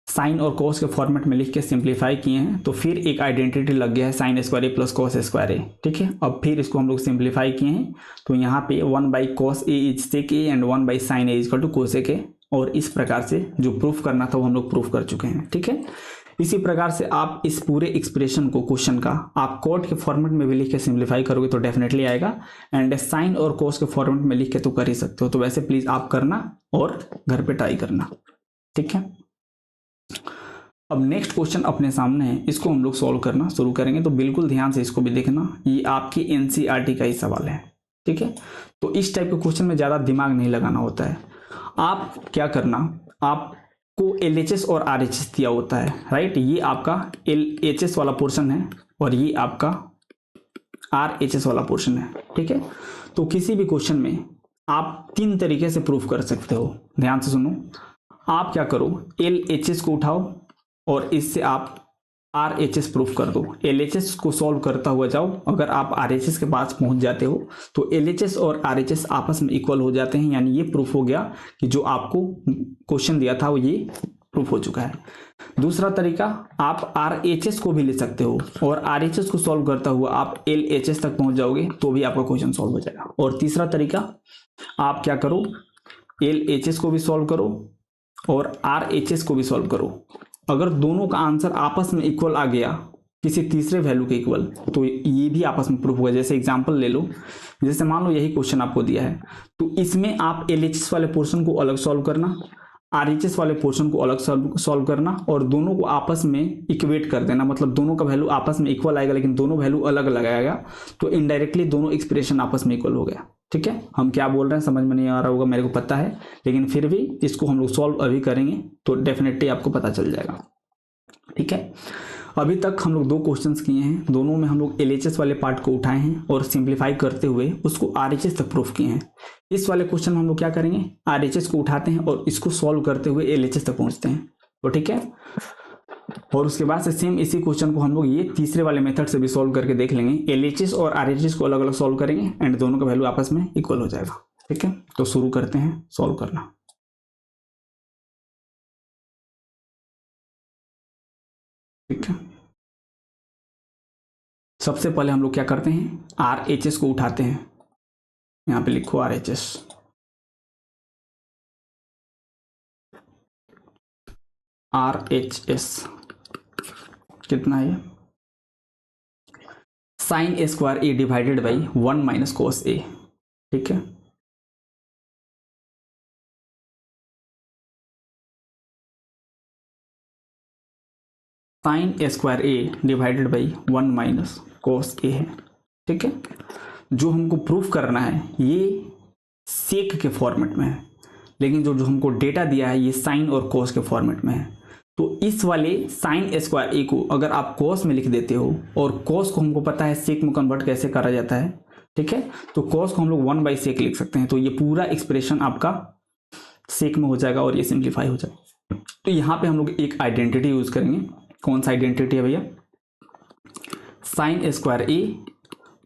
साइन और कॉस के फॉर्मेट में लिख के सिंप्लीफाई किए हैं। तो फिर एक आइडेंटिटी लग गया है sign square A plus cos square A. ठीक है, अब फिर इसको हम लोग सिंप्लीफाई किए हैं, तो यहाँ पे 1 by cos a is sec A and 1 by sine a is equal to cosec a. और इस प्रकार से जो प्रूफ करना था वो हम लोग प्रूफ कर चुके हैं। ठीक है, इसी प्रकार से आप इस पूरे एक्सप्रेशन को क्वेश्चन का आप कॉट के फॉर्मेट में भी लिख के सिंप्लीफाई करोगे तो डेफिनेटली आएगा, एंड साइन और कॉस के फॉर्मेट में लिख के तो कर ही सकते हो। तो वैसे प्लीज आप करना और घर पे ट्राई करना। ठीक है, अब नेक्स्ट क्वेश्चन अपने सामने है, इसको हम लोग सॉल्व करना शुरू करेंगे, तो बिल्कुल ध्यान से इसको भी देखना। ये आपकी एनसीईआरटी का ही सवाल है। ठीक है, तो इस टाइप के क्वेश्चन में ज़्यादा दिमाग नहीं लगाना होता है। आप क्या करना, आपको एलएचएस और आरएचएस दिया होता है, राइट। ये आपका एलएचएस वाला पोर्शन है और ये आपका आरएचएस वाला पोर्शन है। ठीक है, तो किसी भी क्वेश्चन में आप 3 तरीके से प्रूफ कर सकते हो। ध्यान से सुनो, आप क्या करो, एलएचएस को उठाओ और इससे आप आरएचएस प्रूफ कर दो। एलएचएस को सॉल्व करता हुआ जाओ, अगर आप आरएचएस के पास पहुंच जाते हो तो एलएचएस और आरएचएस आपस में इक्वल हो जाते हैं, यानी ये प्रूफ हो गया कि जो आपको क्वेश्चन दिया था वो ये प्रूफ हो चुका है। दूसरा तरीका, आप आरएचएस को भी ले सकते हो और आरएचएस को सॉल्व करता हुआ आप एलएचएस तक पहुंच जाओगे तो भी आपका क्वेश्चन सॉल्व हो जाएगा। और तीसरा तरीका, आप क्या करो, एलएचएस को भी सॉल्व करो और आरएचएस को भी सॉल्व करो। अगर दोनों का आंसर आपस में इक्वल आ गया, किसी तीसरे वैल्यू के इक्वल, तो ये भी आपस में प्रूफ होगा। जैसे एग्जांपल ले लो, जैसे मान लो यही क्वेश्चन आपको दिया है, तो इसमें आप एलएचएस वाले पोर्शन को अलग सॉल्व करना, आरएचएस वाले पोर्शन को अलग सॉल्व करना और दोनों को आपस में इक्वेट कर देना। मतलब दोनों का वैल्यू आपस में इक्वल आएगा लेकिन दोनों वैल्यू अलग अलग आएगा, तो इनडायरेक्टली दोनों एक्सप्रेशन आपस में इक्वल हो गया। ठीक है, हम क्या बोल रहे हैं समझ में नहीं आ रहा होगा, मेरे को पता है, लेकिन फिर भी इसको हम लोग सॉल्व अभी करेंगे तो डेफिनेटली आपको पता चल जाएगा। ठीक है, अभी तक हम लोग 2 क्वेश्चंस किए हैं, दोनों में हम लोग एलएचएस वाले पार्ट को उठाए हैं और सिंप्लीफाई करते हुए उसको आरएचएस तक प्रूफ किए हैं। इस वाले क्वेश्चन में हम लोग क्या करेंगे, आरएचएस को उठाते हैं और इसको सॉल्व करते हुए एलएचएस तक पहुंचते हैं। तो ठीक है, और उसके बाद से सेम इसी क्वेश्चन को हम लोग ये तीसरे वाले मेथड से भी सॉल्व करके देख लेंगे। एलएचएस और आरएचएस को अलग अलग सॉल्व करेंगे एंड दोनों का वैल्यू आपस में इक्वल हो जाएगा। ठीक है, तो शुरू करते हैं सॉल्व करना। ठीक है, सबसे पहले हम लोग क्या करते हैं, आरएचएस को उठाते हैं। यहाँ पे लिखो आरएचएस, आरएचएस कितना है, sine A square A divided by 1 minus cos A. ठीक है, sine A square A divided by 1 minus cos A है। ठीक है। जो हमको प्रूफ करना है ये सेक के फॉर्मेट में है, लेकिन जो जो हमको डेटा दिया है ये साइन और कॉस के फॉर्मेट में है। तो इस वाले साइन स्क्वायर ए को अगर आप कॉस में लिख देते हो, और कॉस को हमको पता है सेक में कन्वर्ट कैसे करा जाता है, ठीक है, तो कॉस को हम लोग 1/sec लिख सकते हैं। तो ये पूरा एक्सप्रेशन आपका सेक में हो जाएगा और ये सिंप्लीफाई हो जाएगा। तो यहाँ पे हम लोग एक आइडेंटिटी यूज करेंगे। कौन सा आइडेंटिटी है भैया? Sine square A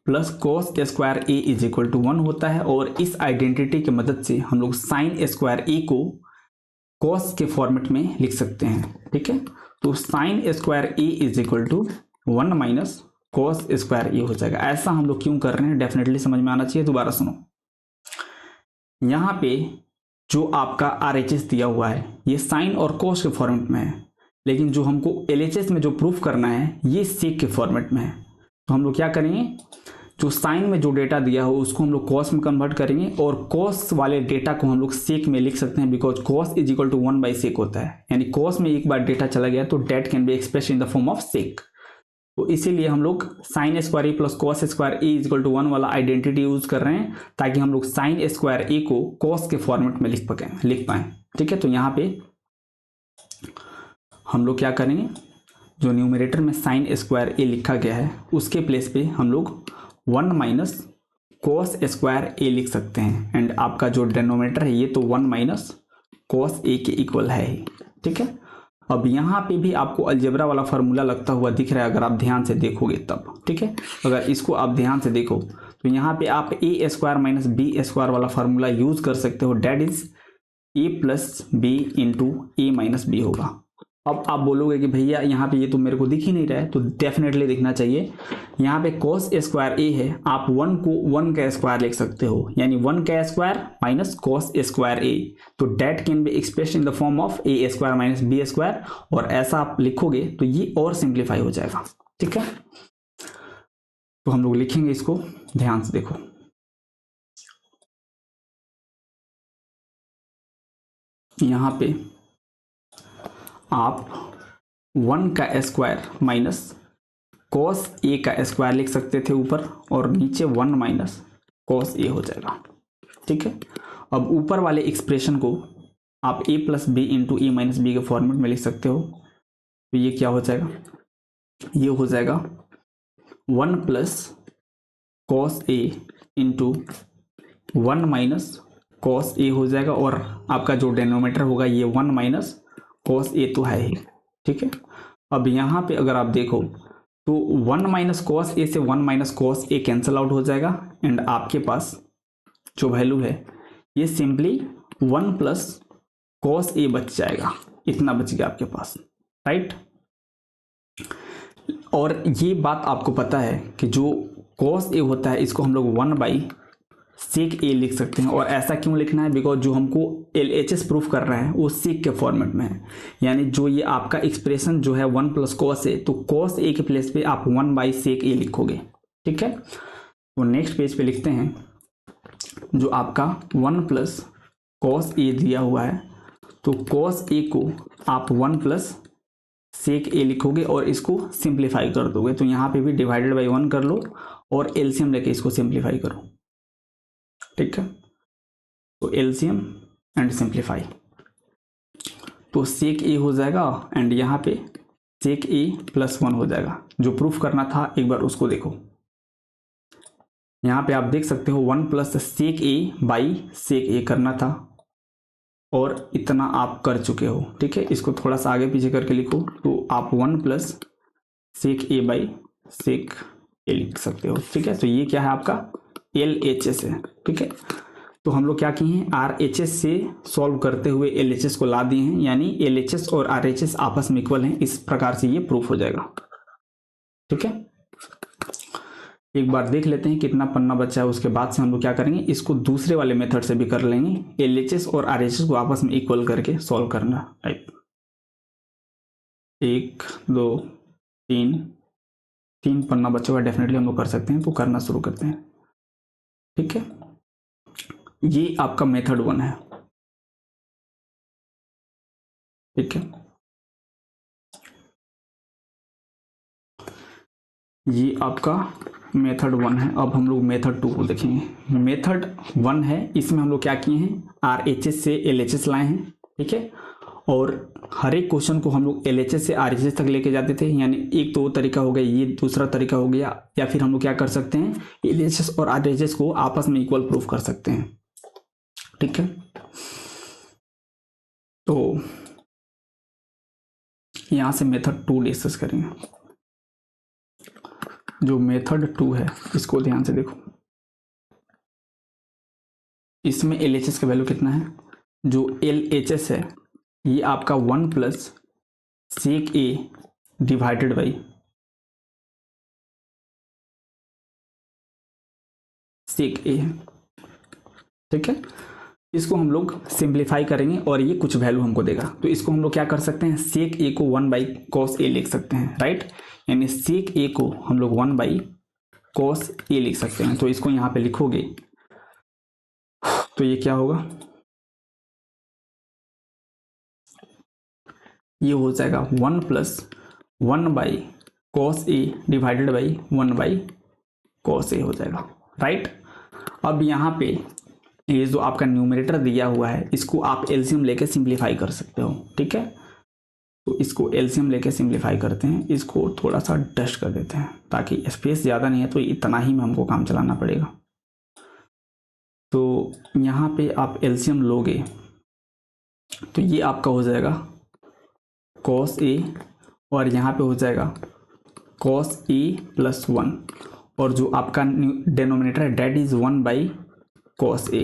plus cos square A is equal to 1 होता है। और इस आइडेंटिटी की मदद से हम लोग साइन स्क्वायर ए को कॉस के फॉर्मेट में लिख सकते हैं, ठीक है। तो sine square A is equal to 1 minus cos square A हो जाएगा। ऐसा हम लोग क्यों कर रहे हैं डेफिनेटली समझ में आना चाहिए। दोबारा सुनो, यहाँ पे जो आपका RHS दिया हुआ है ये साइन और कॉस के फॉर्मेट में है, लेकिन जो हमको LHS में जो प्रूफ करना है ये सेक के फॉर्मेट में है। तो हम लोग क्या करेंगे, जो साइन में जो डेटा दिया हो उसको हम लोग कॉस में कन्वर्ट करेंगे, और कॉस वाले डेटा को हम लोग सेक में लिख सकते हैं, because cos is equal to 1/sec होता है। यानी कॉस में एक बार डेटा चला गया तो that can be express in the form of sec. तो इसीलिए हम लोग sine square A plus cos square A is equal to 1 वाला आइडेंटिटी यूज कर रहे हैं, ताकि हम लोग साइन स्क्वायर ए को कॉस के फॉर्मेट में लिख पाए, ठीक है। तो यहाँ पे हम लोग क्या करेंगे, जो न्यूमरेटर में साइन स्क्वायर ए लिखा गया है उसके प्लेस पे हम लोग 1 माइनस कॉस स्क्वायर ए लिख सकते हैं। एंड आपका जो डिनोमिनेटर है ये तो 1 माइनस कॉस ए के इक्वल है ही, ठीक है। अब यहाँ पे भी आपको अलजेब्रा वाला फार्मूला लगता हुआ दिख रहा है अगर आप ध्यान से देखोगे तब, ठीक है। अगर इसको आप ध्यान से देखो तो यहाँ पे आप a square minus b square वाला फार्मूला यूज कर सकते हो। That is a plus b into a minus b होगा। अब आप बोलोगे कि भैया यहाँ पे ये तो मेरे को दिख ही नहीं रहा है, तो डेफिनेटली दिखना चाहिए। यहाँ पे कॉस स्क्वायर ए है, आप 1 को 1 का स्क्वायर लिख सकते हो, यानी 1 का स्क्वायर माइनस कॉस स्क्वायर ए। तो that can be expressed in the form of a square minus b square, और ऐसा आप लिखोगे तो ये और सिंप्लीफाई हो जाएगा, ठीक है। तो हम लोग लिखेंगे इसको, ध्यान से देखो। यहाँ पे आप 1 का स्क्वायर माइनस कॉस ए का स्क्वायर लिख सकते थे ऊपर, और नीचे 1 माइनस कॉस ए हो जाएगा, ठीक है। अब ऊपर वाले एक्सप्रेशन को आप ए plus b into a minus B के फॉर्मेट में लिख सकते हो। तो ये क्या हो जाएगा, ये हो जाएगा 1 plus cos A into 1 minus cos A हो जाएगा, और आपका जो डिनोमिनेटर होगा ये 1 माइनस कॉस ए तो है ही, ठीक है। अब यहाँ पे अगर आप देखो तो 1 माइनस कॉस ए से 1 माइनस कॉस ए कैंसिल आउट हो जाएगा, एंड आपके पास जो वैल्यू है ये सिंपली 1 प्लस कॉस ए बच जाएगा। इतना बच गया आपके पास, राइट। और ये बात आपको पता है कि जो कॉस ए होता है इसको हम लोग 1/sec ए लिख सकते हैं। और ऐसा क्यों लिखना है, बिकॉज जो हमको LHS प्रूफ कर रहा है वो सेक के फॉर्मेट में है। यानी जो ये आपका एक्सप्रेशन जो है 1 प्लस कॉस ए, तो कॉस ए के प्लेस पे आप 1/sec ए लिखोगे, ठीक है। तो नेक्स्ट पेज पे लिखते हैं, जो आपका 1 प्लस कॉस ए दिया हुआ है, तो कॉस ए को आप 1 प्लस सेक ए लिखोगे और इसको सिंप्लीफाई कर दोगे। तो यहाँ पे भी डिवाइडेड बाई 1 कर लो और एलसीएम लेके इसको सिंप्लीफाई करो, ठीक है। तो एलसीएम एंड सिंप्लीफाई, तो सेक ए हो जाएगा, एंड यहाँ पे सेक ए प्लस 1 हो जाएगा। जो प्रूफ करना था एक बार उसको देखो, यहाँ पे आप देख सकते हो 1 plus sec A by sec ए करना था, और इतना आप कर चुके हो, ठीक है। इसको थोड़ा सा आगे पीछे करके लिखो, तो आप 1 plus sec A by sec ए लिख सकते हो, ठीक है। तो ये क्या है आपका LHS है, ठीक है। तो हम लोग क्या किए हैं, RHS से सॉल्व करते हुए LHS को ला दिए हैं, यानी LHS और RHS आपस में इक्वल हैं। इस प्रकार से ये प्रूफ हो जाएगा, ठीक है। एक बार देख लेते हैं कितना पन्ना बचा है, उसके बाद से हम लोग क्या करेंगे, इसको दूसरे वाले मेथड से भी कर लेंगे। LHS और RHS को आपस में इक्वल करके सॉल्व करना, राइट। 1 2 3 पन्ना बचा हुआ, डेफिनेटली हम लोग कर सकते हैं। तो करना शुरू करते हैं, ठीक है। ये आपका मेथड 1 है, ठीक है। ये आपका मेथड 1 है। अब हम लोग मेथड 2 को देखेंगे। मेथड 1 है, इसमें हम लोग क्या किए हैं, RHS से LHS लाए हैं, ठीक है। और हर एक क्वेश्चन को हम लोग LHS से RHS तक लेके जाते थे, यानी एक तो वो तरीका हो गया, ये दूसरा तरीका हो गया, या फिर हम लोग क्या कर सकते हैं, LHS और RHS को आपस में इक्वल प्रूफ कर सकते हैं, ठीक है। तो यहां से मेथड 2 डिस्कस करेंगे। जो मेथड 2 है इसको ध्यान से देखो। इसमें LHS का वैल्यू कितना है, जो LHS है ये आपका 1 plus sec A divided by sec A है, ठीक है। इसको हम लोग सिंप्लीफाई करेंगे और ये कुछ वैल्यू हमको देगा। तो इसको हम लोग क्या कर सकते हैं, सेक ए को 1 बाई कॉस ए लिख सकते हैं, राइट। यानी सेक ए को हम लोग 1 बाई कॉस ए लिख सकते हैं। तो इसको यहां पे लिखोगे तो ये क्या होगा, ये हो जाएगा 1 plus 1 by cos A divided by 1 by cos A हो जाएगा, राइट। अब यहाँ पे ये जो आपका न्यूमरेटर दिया हुआ है इसको आप एलसीएम लेके सिंप्लीफाई कर सकते हो, ठीक है। तो इसको एलसीएम लेके सिंप्लीफाई करते हैं, इसको थोड़ा सा डस्ट कर देते हैं ताकि स्पेस ज़्यादा नहीं है, तो इतना ही में हमको काम चलाना पड़ेगा। तो यहाँ पे आप एलसीएम लोगे तो ये आपका हो जाएगा कॉस ए, और यहाँ पे हो जाएगा कॉस ए प्लस 1, और जो आपका डेनोमिनेटर है that is 1 by cos A,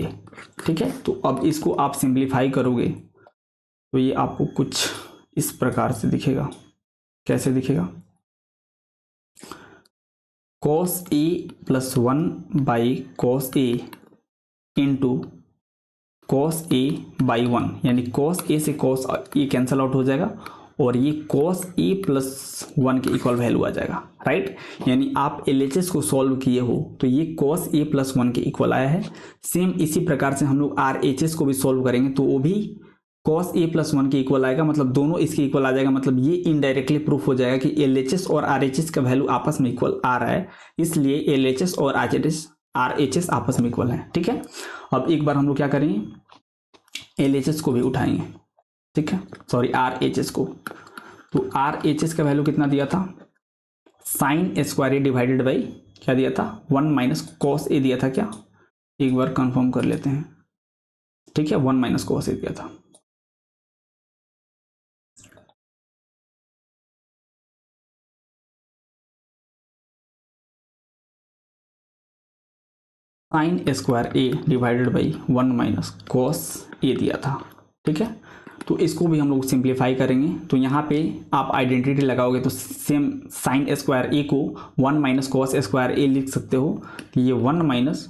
ठीक है। तो अब इसको आप सिंप्लीफाई करोगे तो ये आपको कुछ इस प्रकार से दिखेगा। कैसे दिखेगा, cos A plus 1 by cos A into cos A by 1, यानी कॉस ए से कॉस ए कैंसल आउट हो जाएगा और ये कॉस ए प्लस 1 के इक्वल वैल्यू आ जाएगा, राइट। यानी आप LHS को सॉल्व किए हो तो ये कॉस ए प्लस 1 के इक्वल आया है। सेम इसी प्रकार से हम लोग RHS को भी सॉल्व करेंगे तो वो भी कॉस ए प्लस 1 के इक्वल आएगा, मतलब दोनों इसके इक्वल आ जाएगा। मतलब ये इनडायरेक्टली प्रूफ हो जाएगा कि LHS और RHS का वैल्यू आपस में इक्वल आ रहा है, इसलिए LHS और RHS आपस में इक्वल है, ठीक है। अब एक बार हम लोग क्या करेंगे, LHS को भी उठाएंगे, ठीक है, सॉरी RHS को। तो RHS का वैल्यू कितना दिया था, sine square A divided by क्या दिया था, 1 माइनस कॉस ए दिया था क्या, एक बार कंफर्म कर लेते हैं, ठीक है, 1 माइनस कॉस ए दिया था। Sine square A divided by 1 minus cos A दिया था, ठीक है। तो इसको भी हम लोग सिंप्लीफाई करेंगे। तो यहाँ पे आप आइडेंटिटी लगाओगे तो सेम साइन स्क्वायर ए को 1 माइनस कॉस स्क्वायर ए लिख सकते हो। तो ये 1 माइनस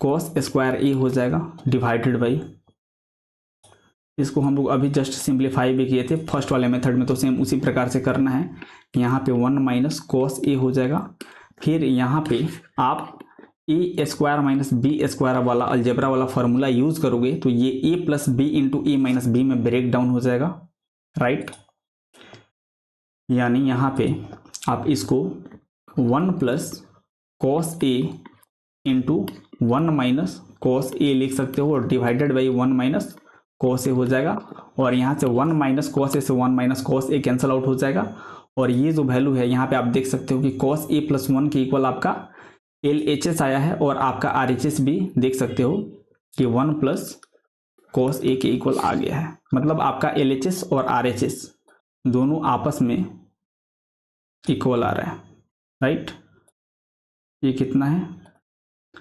कॉस स्क्वायर ए हो जाएगा डिवाइडेड बाई, इसको हम लोग अभी जस्ट सिंप्लीफाई भी किए थे फर्स्ट वाले मेथड में, तो सेम उसी प्रकार से करना है। यहाँ पे 1 माइनस कॉस ए हो जाएगा, फिर यहाँ पे आप a square minus b square वाला अलजेब्रा वाला फॉर्मूला यूज करोगे तो ये ए plus b into a minus B में ब्रेक डाउन हो जाएगा, राइट। यानी यहाँ पे आप इसको 1 प्लस कॉस ए इंटू 1 माइनस कॉस ए लिख सकते हो और divided by 1 minus cos A हो जाएगा। और यहाँ से 1 माइनस कॉस ए से 1 माइनस कॉस ए कैंसल आउट हो जाएगा। और ये जो वैल्यू है यहाँ पे आप देख सकते हो कि कॉस ए प्लस 1 के इक्वल आपका LHS आया है, और आपका RHS भी देख सकते हो कि 1 प्लस कॉस ए के इक्वल आ गया है। मतलब आपका LHS और RHS दोनों आपस में इक्वल आ रहा है, राइट। ये कितना है,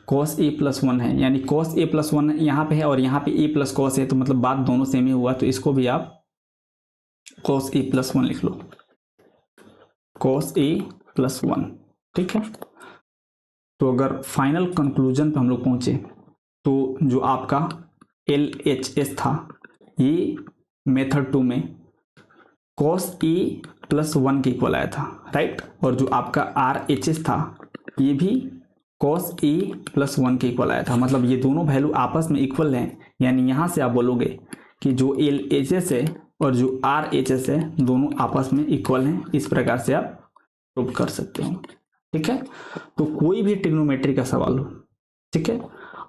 कॉस ए प्लस 1 है, यानी कॉस ए प्लस 1 यहाँ पे है और यहाँ पे ए प्लस कॉस है, तो मतलब बात दोनों सेम ही हुआ। तो इसको भी आप कॉस ए प्लस 1 लिख लो, कॉस ए प्लस 1, ठीक है। तो अगर फाइनल कंक्लूजन पे हम लोग पहुंचे तो जो आपका LHS था ये मेथड 2 में कॉस ए प्लस 1 के इक्वल आया था, राइट। और जो आपका RHS था ये भी कॉस ए प्लस 1 के इक्वल आया था। मतलब ये दोनों वैल्यू आपस में इक्वल हैं, यानी यहाँ से आप बोलोगे कि जो LHS है और जो RHS है दोनों आपस में इक्वल हैं। इस प्रकार से आप प्रूव कर सकते हो। ठीक है। तो कोई भी ट्रिग्नोमेट्री का सवाल हो, ठीक है,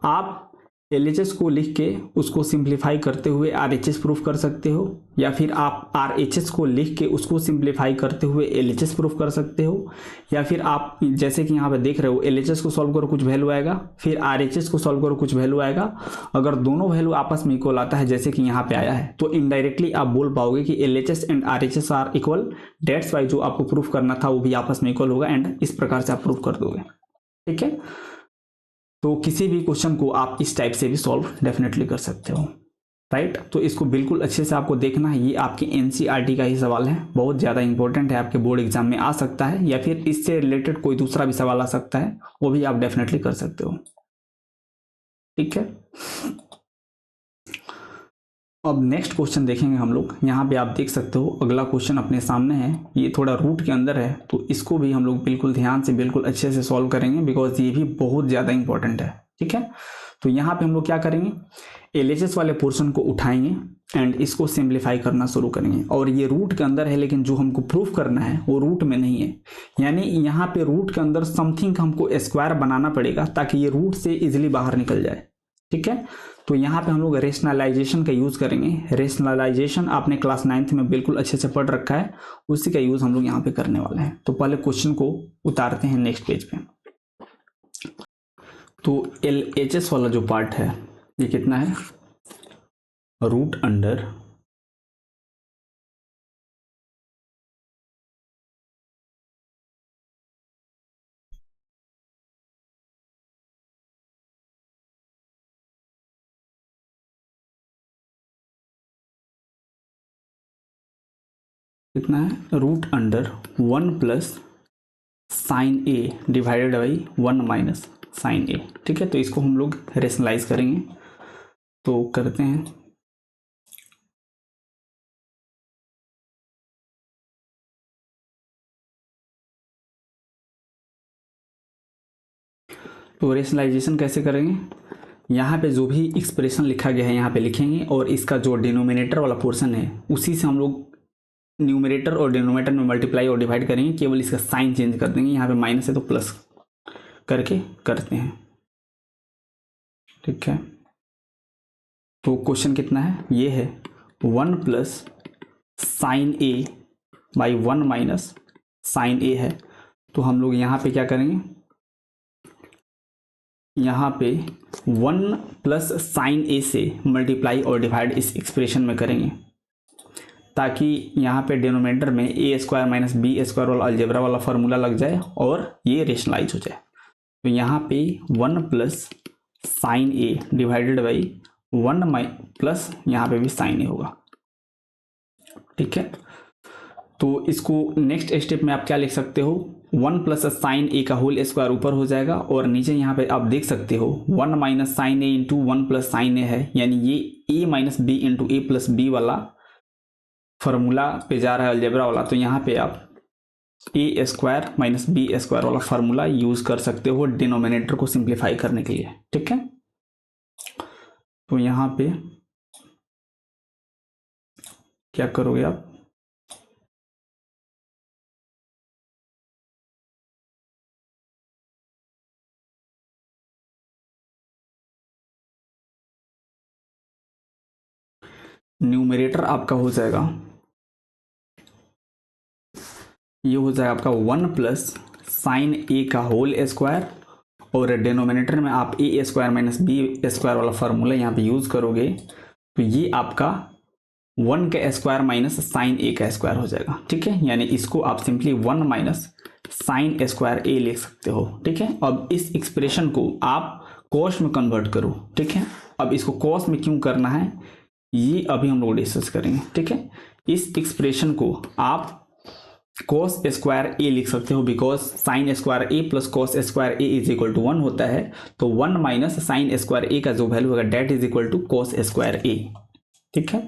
आप एलएचएस को लिख के उसको सिंप्लीफाई करते हुए आरएचएस प्रूफ कर सकते हो, या फिर आप आरएचएस को लिख के उसको सिंप्लीफाई करते हुए एलएचएस प्रूफ कर सकते हो, या फिर आप जैसे कि यहाँ पे देख रहे हो एलएचएस को सॉल्व करो कुछ वैल्यू आएगा, फिर आरएचएस को सॉल्व करो कुछ वैल्यू आएगा। अगर दोनों वैल्यू आपस में इक्वल आता है जैसे कि यहाँ पे आया है, तो इनडायरेक्टली आप बोल पाओगे कि LHS and RHS are equal, that's why जो आपको प्रूफ करना था वो भी आपस में इक्वल होगा, एंड इस प्रकार से आप प्रूफ कर दोगे। ठीक है, तो किसी भी क्वेश्चन को आप इस टाइप से भी सॉल्व डेफिनेटली कर सकते हो, राइट। तो इसको बिल्कुल अच्छे से आपको देखना है, ये आपकी एनसीईआरटी का ही सवाल है, बहुत ज़्यादा इंपॉर्टेंट है, आपके बोर्ड एग्जाम में आ सकता है, या फिर इससे रिलेटेड कोई दूसरा भी सवाल आ सकता है, वो भी आप डेफिनेटली कर सकते हो। ठीक है, अब नेक्स्ट क्वेश्चन देखेंगे हम लोग। यहाँ पे आप देख सकते हो अगला क्वेश्चन अपने सामने है, ये थोड़ा रूट के अंदर है, तो इसको भी हम लोग बिल्कुल ध्यान से बिल्कुल अच्छे से सॉल्व करेंगे, बिकॉज ये भी बहुत ज़्यादा इंपॉर्टेंट है। ठीक है, तो यहाँ पे हम लोग क्या करेंगे, एलएचएस वाले पोर्शन को उठाएंगे एंड इसको सिंप्लीफाई करना शुरू करेंगे, और ये रूट के अंदर है, लेकिन जो हमको प्रूफ करना है वो रूट में नहीं है, यानी यहाँ पे रूट के अंदर समथिंग हमको स्क्वायर बनाना पड़ेगा ताकि ये रूट से इजिली बाहर निकल जाए। ठीक है, तो यहाँ पे हम लोग रेशनलाइजेशन का यूज करेंगे। रेशनलाइजेशन आपने क्लास 9th में बिल्कुल अच्छे से पढ़ रखा है, उसी का यूज हम लोग यहाँ पे करने वाले हैं। तो पहले क्वेश्चन को उतारते हैं नेक्स्ट पेज पे। तो एलएचएस वाला जो पार्ट है ये कितना है, रूट अंडर कितना है, root under 1 plus sine A divided by 1 minus sine A. ठीक है, तो इसको हम लोग रेशनलाइज करेंगे, तो करते हैं। तो रेशनलाइजेशन कैसे करेंगे, यहाँ पे जो भी एक्सप्रेशन लिखा गया है यहाँ पे लिखेंगे, और इसका जो डिनोमिनेटर वाला पोर्शन है उसी से हम लोग न्यूमरेटर और डिनोमिनेटर में मल्टीप्लाई और डिवाइड करेंगे, केवल इसका साइन चेंज कर देंगे, यहाँ पे माइनस है तो प्लस करके करते हैं। ठीक है, तो क्वेश्चन कितना है, ये है 1 plus sine A by 1 minus sine A है। तो हम लोग यहाँ पे क्या करेंगे, यहाँ पे 1 प्लस साइन ए से मल्टीप्लाई और डिवाइड इस एक्सप्रेशन में करेंगे, ताकि यहाँ पे डिनोमिनेटर में ए स्क्वायर माइनस बी स्क्वायर वाला अलजेब्रा वाला फार्मूला लग जाए और ये रेशनलाइज हो जाए। तो यहाँ पे 1 plus sine A divided by 1 plus यहाँ पे भी साइन ए होगा। ठीक है, तो इसको नेक्स्ट स्टेप में आप क्या लिख सकते हो, 1 प्लस साइन ए का होल स्क्वायर ऊपर हो जाएगा, और नीचे यहाँ पे आप देख सकते हो 1 minus sine A into 1 plus sine A है, यानी ये ए माइनस बी इंटू ए प्लस बी वाला फार्मूला पे जा रहा है अलजेब्रा वाला। तो यहाँ पे आप a square minus b square वाला फार्मूला यूज कर सकते हो डिनोमिनेटर को सिंप्लीफाई करने के लिए। ठीक है, तो यहाँ पे क्या करोगे आप, न्यूमरेटर आपका हो जाएगा, ये हो जाएगा आपका 1 प्लस साइन ए का होल स्क्वायर, और डिनोमिनेटर में आप a square minus b square वाला फार्मूला यहाँ पे यूज करोगे, तो ये आपका 1 का स्क्वायर माइनस साइन ए का स्क्वायर हो जाएगा। ठीक है, यानी इसको आप simply 1 minus sign square A लिख सकते हो। ठीक है, अब इस एक्सप्रेशन को आप कॉस में कन्वर्ट करो। ठीक है, अब इसको कॉस में क्यों करना है ये अभी हम लोग डिस्कस करेंगे। ठीक है, इस एक्सप्रेशन को आप cos स्क्वायर ए लिख सकते हो, because sine square A plus cos square A is equal to 1 होता है, तो 1 माइनस साइन स्क्वायर ए का जो वैल्यू होगा that is equal to cos square A. ठीक है,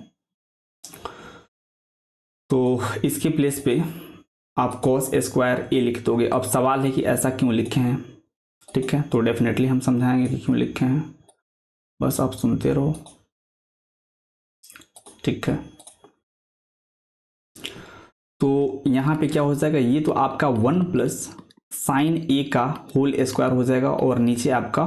तो इसके प्लेस पे आप cos स्क्वायर ए लिख दोगे। अब सवाल है कि ऐसा क्यों लिखे हैं। ठीक है, तो डेफिनेटली हम समझाएंगे कि क्यों लिखे हैं, बस आप सुनते रहो। ठीक है, तो यहाँ पे क्या हो जाएगा, ये तो आपका 1 प्लस साइन ए का होल स्क्वायर हो जाएगा और नीचे आपका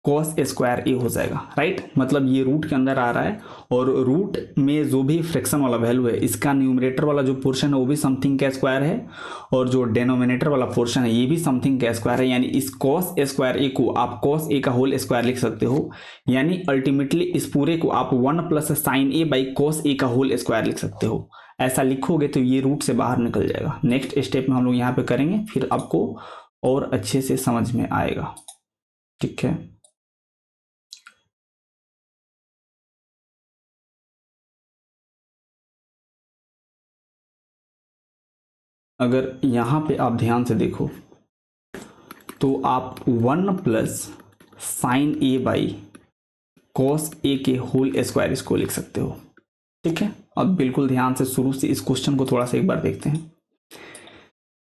कॉस स्क्वायर ए हो जाएगा, राइट। मतलब ये रूट के अंदर आ रहा है और रूट में जो भी फ्रैक्शन वाला वैल्यू है इसका न्यूमरेटर वाला जो पोर्शन है वो भी समथिंग का स्क्वायर है और जो डिनोमिनेटर वाला पोर्शन है ये भी समथिंग का स्क्वायर है। यानी इस कॉस स्क्वायर ए को आप कॉस ए का होल स्क्वायर लिख सकते हो। यानी अल्टीमेटली इस पूरे को आप 1 plus sine A by cos A का होल स्क्वायर लिख सकते हो। ऐसा लिखोगे तो ये रूट से बाहर निकल जाएगा। नेक्स्ट स्टेप में हम लोग यहाँ पे करेंगे, फिर आपको और अच्छे से समझ में आएगा, ठीक है। अगर यहाँ पे आप ध्यान से देखो तो आप 1 plus sine A by cos A के होल स्क्वायर इसको लिख सकते हो, ठीक है। अब बिल्कुल ध्यान से शुरू से इस क्वेश्चन को थोड़ा सा एक बार देखते हैं।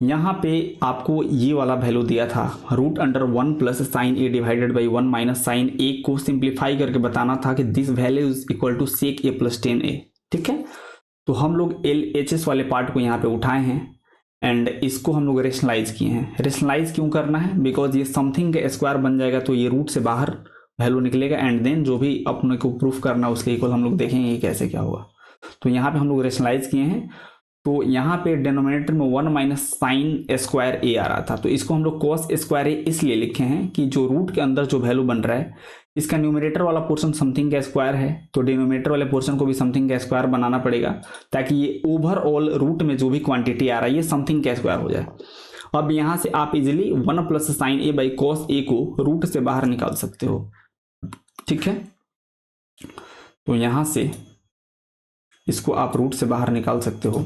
यहाँ पे आपको ये वाला वैल्यू दिया था root under 1 plus sine A divided by 1 minus sine A को सिंप्लीफाई करके बताना था कि this value is equal to sec A plus 10a, ठीक है। तो हम लोग LHS वाले पार्ट को यहाँ पे उठाए हैं एंड इसको हम लोग रेशनलाइज किए हैं। रेशनलाइज क्यों करना है? बिकॉज ये समथिंग का स्क्वायर बन जाएगा तो ये रूट से बाहर वैल्यू निकलेगा एंड देन जो भी अपने को प्रूफ करना उसके इक्वल हम लोग देखेंगे कैसे क्या होगा। तो यहाँ पे हम लोग रेशनलाइज किए हैं। तो यहाँ पे डिनोमिनेटर में 1 माइनस साइन स्क्वायर ए आ रहा था तो इसको हम लोग कॉस स्क्वायर ए इसलिए लिखे हैं कि जो रूट के अंदर जो वैल्यू बन रहा है इसका न्यूमरेटर वाला पोर्शन समथिंग का स्क्वायर है तो डिनोमिनेटर वाले पोर्शन को भी समथिंग का स्क्वायर बनाना पड़ेगा ताकि ये ओवरऑल रूट में जो भी क्वांटिटी आ रहा है ये समथिंग का स्क्वायर हो जाए। अब यहाँ से आप easily 1 plus sine A by cos A को रूट से बाहर निकाल सकते हो, ठीक है। तो यहाँ से इसको आप रूट से बाहर निकाल सकते हो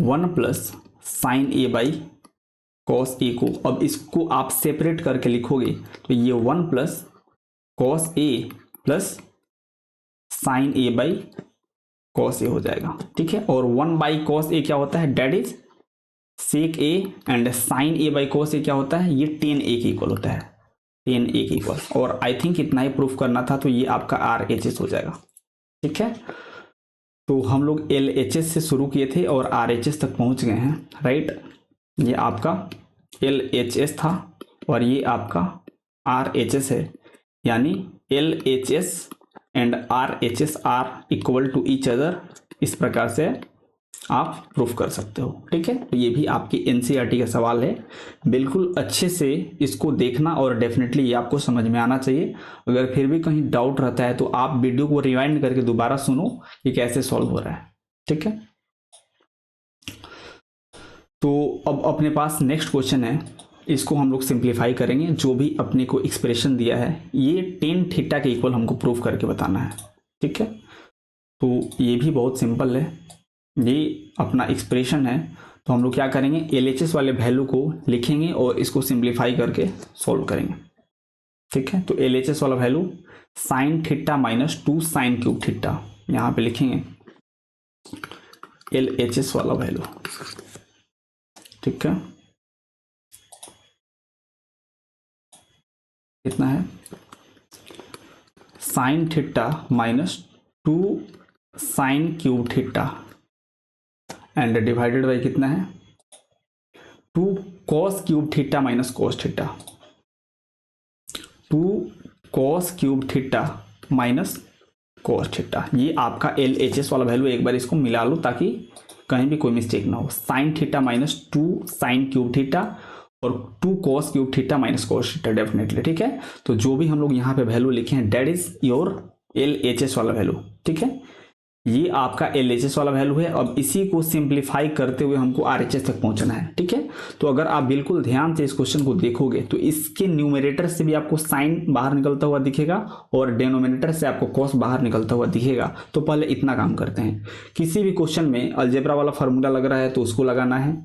1 plus sine A by cos A को। अब इसको आप सेपरेट करके लिखोगे तो ये 1 plus cos A plus sine A by cos A हो जाएगा, ठीक है। और 1 बाई कॉस ए क्या होता है? That is sec A and sine A by cos A क्या होता है? ये 10a के इक्वल होता है, 10a के इक्वल। और आई थिंक इतना ही प्रूफ करना था तो ये आपका RHS हो जाएगा, ठीक है। तो हम लोग LHS से शुरू किए थे और RHS तक पहुंच गए हैं, राइट। ये आपका LHS था और ये आपका RHS है। यानी LHS and RHS are equal to each other, इस प्रकार से आप प्रूफ कर सकते हो, ठीक है। तो ये भी आपकी NCERT का सवाल है, बिल्कुल अच्छे से इसको देखना और डेफिनेटली ये आपको समझ में आना चाहिए। अगर फिर भी कहीं डाउट रहता है तो आप वीडियो को रिवाइंड करके दोबारा सुनो कि कैसे सॉल्व हो रहा है, ठीक है। तो अब अपने पास नेक्स्ट क्वेश्चन है, इसको हम लोग सिंप्लीफाई करेंगे। जो भी अपने को एक्सप्रेशन दिया है ये टेन थीटा के इक्वल हमको प्रूफ करके बताना है, ठीक है। तो ये भी बहुत सिंपल है, ये अपना एक्सप्रेशन है। तो हम लोग क्या करेंगे, LHS वाले वैल्यू को लिखेंगे और इसको सिंप्लीफाई करके सॉल्व करेंगे, ठीक है। तो LHS वाला value sine theta minus 2 sine cube theta, यहाँ पे लिखेंगे LHS वाला वैल्यू, ठीक है। कितना है? Sine theta minus 2 sine cube theta and divided by कितना है? 2 cos cube theta minus cos theta, 2 cos cube theta minus cos theta. ये आपका LHS वाला वैल्यू, एक बार इसको मिला लो ताकि कहीं भी कोई मिस्टेक ना हो। Sine theta minus 2 sine cube theta और 2 cos cube theta minus cos theta, definitely, ठीक है। तो जो भी हम लोग यहाँ पे वैल्यू लिखे हैं डेट इज योर LHS वाला वैल्यू, ठीक है। ये आपका LHS वाला वैल्यू है। अब इसी को सिंप्लीफाई करते हुए हमको RHS तक पहुंचना है, ठीक है। तो अगर आप बिल्कुल ध्यान से इस क्वेश्चन को देखोगे तो इसके न्यूमरेटर से भी आपको साइन बाहर निकलता हुआ दिखेगा और डिनोमिनेटर से आपको कॉस बाहर निकलता हुआ दिखेगा। तो पहले इतना काम करते हैं। किसी भी क्वेश्चन में अलजेब्रा वाला फॉर्मूला लग रहा है तो उसको लगाना है,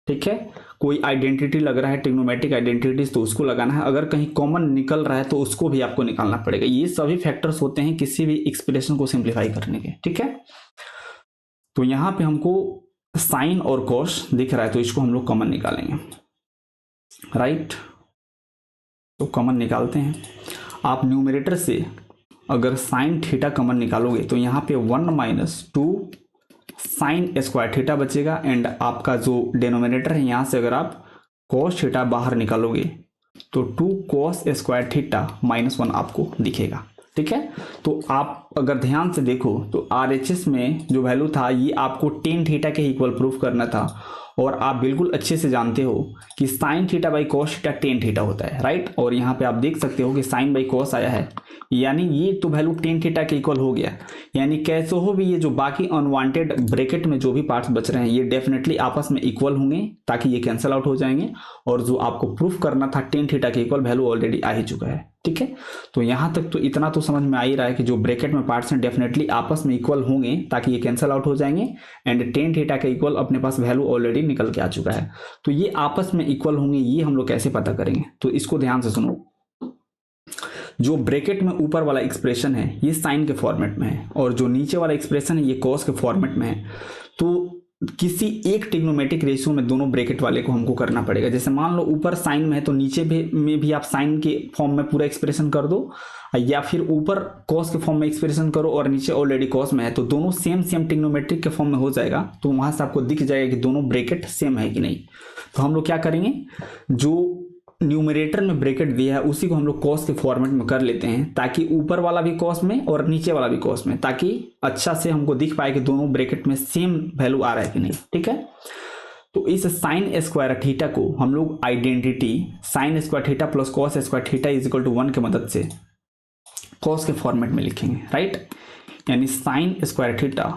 ठीक है। कोई आइडेंटिटी लग रहा है, ट्रिग्नोमेट्रिक आइडेंटिटीज, तो उसको लगाना है। अगर कहीं कॉमन निकल रहा है तो उसको भी आपको निकालना पड़ेगा। ये सभी फैक्टर्स होते हैं किसी भी एक्सप्रेशन को सिंप्लीफाई करने के, ठीक है। तो यहाँ पे हमको साइन और कॉस दिख रहा है तो इसको हम लोग कॉमन निकालेंगे, राइट। तो कॉमन निकालते हैं। आप न्यूमरेटर से अगर साइन थीटा कॉमन निकालोगे तो यहाँ पे 1 माइनस 2 साइन स्क्वायर थीटा बचेगा एंड आपका जो डिनोमिनेटर है यहाँ से अगर आप कॉस थीटा बाहर निकालोगे तो 2 कॉस स्क्वायर थीटा -1 आपको दिखेगा। ठीक है, तो आप अगर ध्यान से देखो तो RHS में जो वैल्यू था ये आपको टेन थीटा के इक्वल प्रूफ करना था और आप बिल्कुल अच्छे से जानते हो कि sine theta by cos theta tan theta होता है, राइट। और यहाँ पे आप देख सकते हो कि साइन बाई कॉस आया है, यानी ये तो वैल्यू टेन थीटा के इक्वल हो गया। यानी कैसे हो भी ये जो बाकी अनवांटेड ब्रैकेट में जो भी पार्ट्स बच रहे हैं ये डेफिनेटली आपस में इक्वल होंगे ताकि ये कैंसिल आउट हो जाएंगे और जो आपको प्रूफ करना था टेन थीटा के इक्वल वैल्यू ऑलरेडी आ ही चुका है। ठीक है, तो यहाँ तक तो इतना तो समझ में आ ही रहा है कि जो ब्रैकेट में पार्ट्स हैं डेफिनेटली आपस में इक्वल होंगे ताकि ये कैंसिल आउट हो जाएंगे एंड टेन थीटा के इक्वल अपने पास वैल्यू ऑलरेडी निकल के आ चुका है। तो ये आपस में इक्वल होंगे, ये हम लोग कैसे पता करेंगे, तो इसको ध्यान से सुनो। जो ब्रैकेट में ऊपर वाला एक्सप्रेशन है ये साइन के फॉर्मेट में है और जो नीचे वाला एक्सप्रेशन है ये कॉस के फॉर्मेट में है। तो किसी एक ट्रिग्नोमेट्रिक रेशियो में दोनों ब्रैकेट वाले को हमको करना पड़ेगा। जैसे मान लो ऊपर साइन में है तो नीचे में भी आप साइन के फॉर्म में पूरा एक्सप्रेशन कर दो, या फिर ऊपर कॉस के फॉर्म में एक्सप्रेशन करो और नीचे ऑलरेडी कॉस में है, तो दोनों सेम ट्रिग्नोमेट्रिक के फॉर्म में हो जाएगा। तो वहां से आपको दिख जाएगा कि दोनों ब्रैकेट सेम है कि नहीं। तो हम लोग क्या करेंगे, जो न्यूमरेटर में ब्रैकेट दिया है उसी को हम लोग कॉस के फॉर्मेट में कर लेते हैं ताकि ऊपर वाला भी कॉस में और नीचे वाला भी कॉस में, ताकि अच्छा से हमको दिख पाए कि दोनों ब्रैकेट में सेम वैल्यू आ रहा है कि नहीं। ठीक है, तो इस साइन स्क्वायर थीटा को हम लोग identity sine square theta plus cos square theta is equal to 1 की मदद से कॉस के फॉर्मेट में लिखेंगे, राइट। यानी sine square theta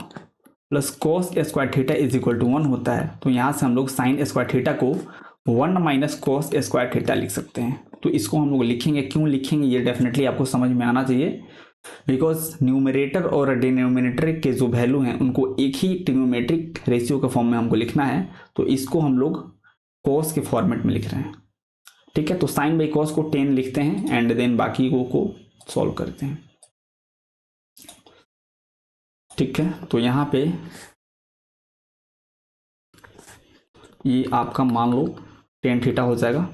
plus cos square theta is equal to 1 होता है। तो यहां से हम लोग साइन स्क्वायर थीटा को 1 माइनस कॉस स्क्वायर थीटा लिख सकते हैं। तो इसको हम लोग लिखेंगे, क्यों लिखेंगे ये डेफिनेटली आपको समझ में आना चाहिए, बिकॉज न्यूमरेटर और डिनोमिनेटर के जो वैल्यू हैं उनको एक ही ट्रिग्नोमेट्रिक रेशियो के फॉर्म में हमको लिखना है। तो इसको हम लोग कॉस के फॉर्मेट में लिख रहे हैं। ठीक है, तो साइन बाई कॉस को 10 लिखते हैं एंड देन बाकी को सॉल्व करते हैं। ठीक है, तो यहाँ पे ये आपका मान लो 10 थीटा हो जाएगा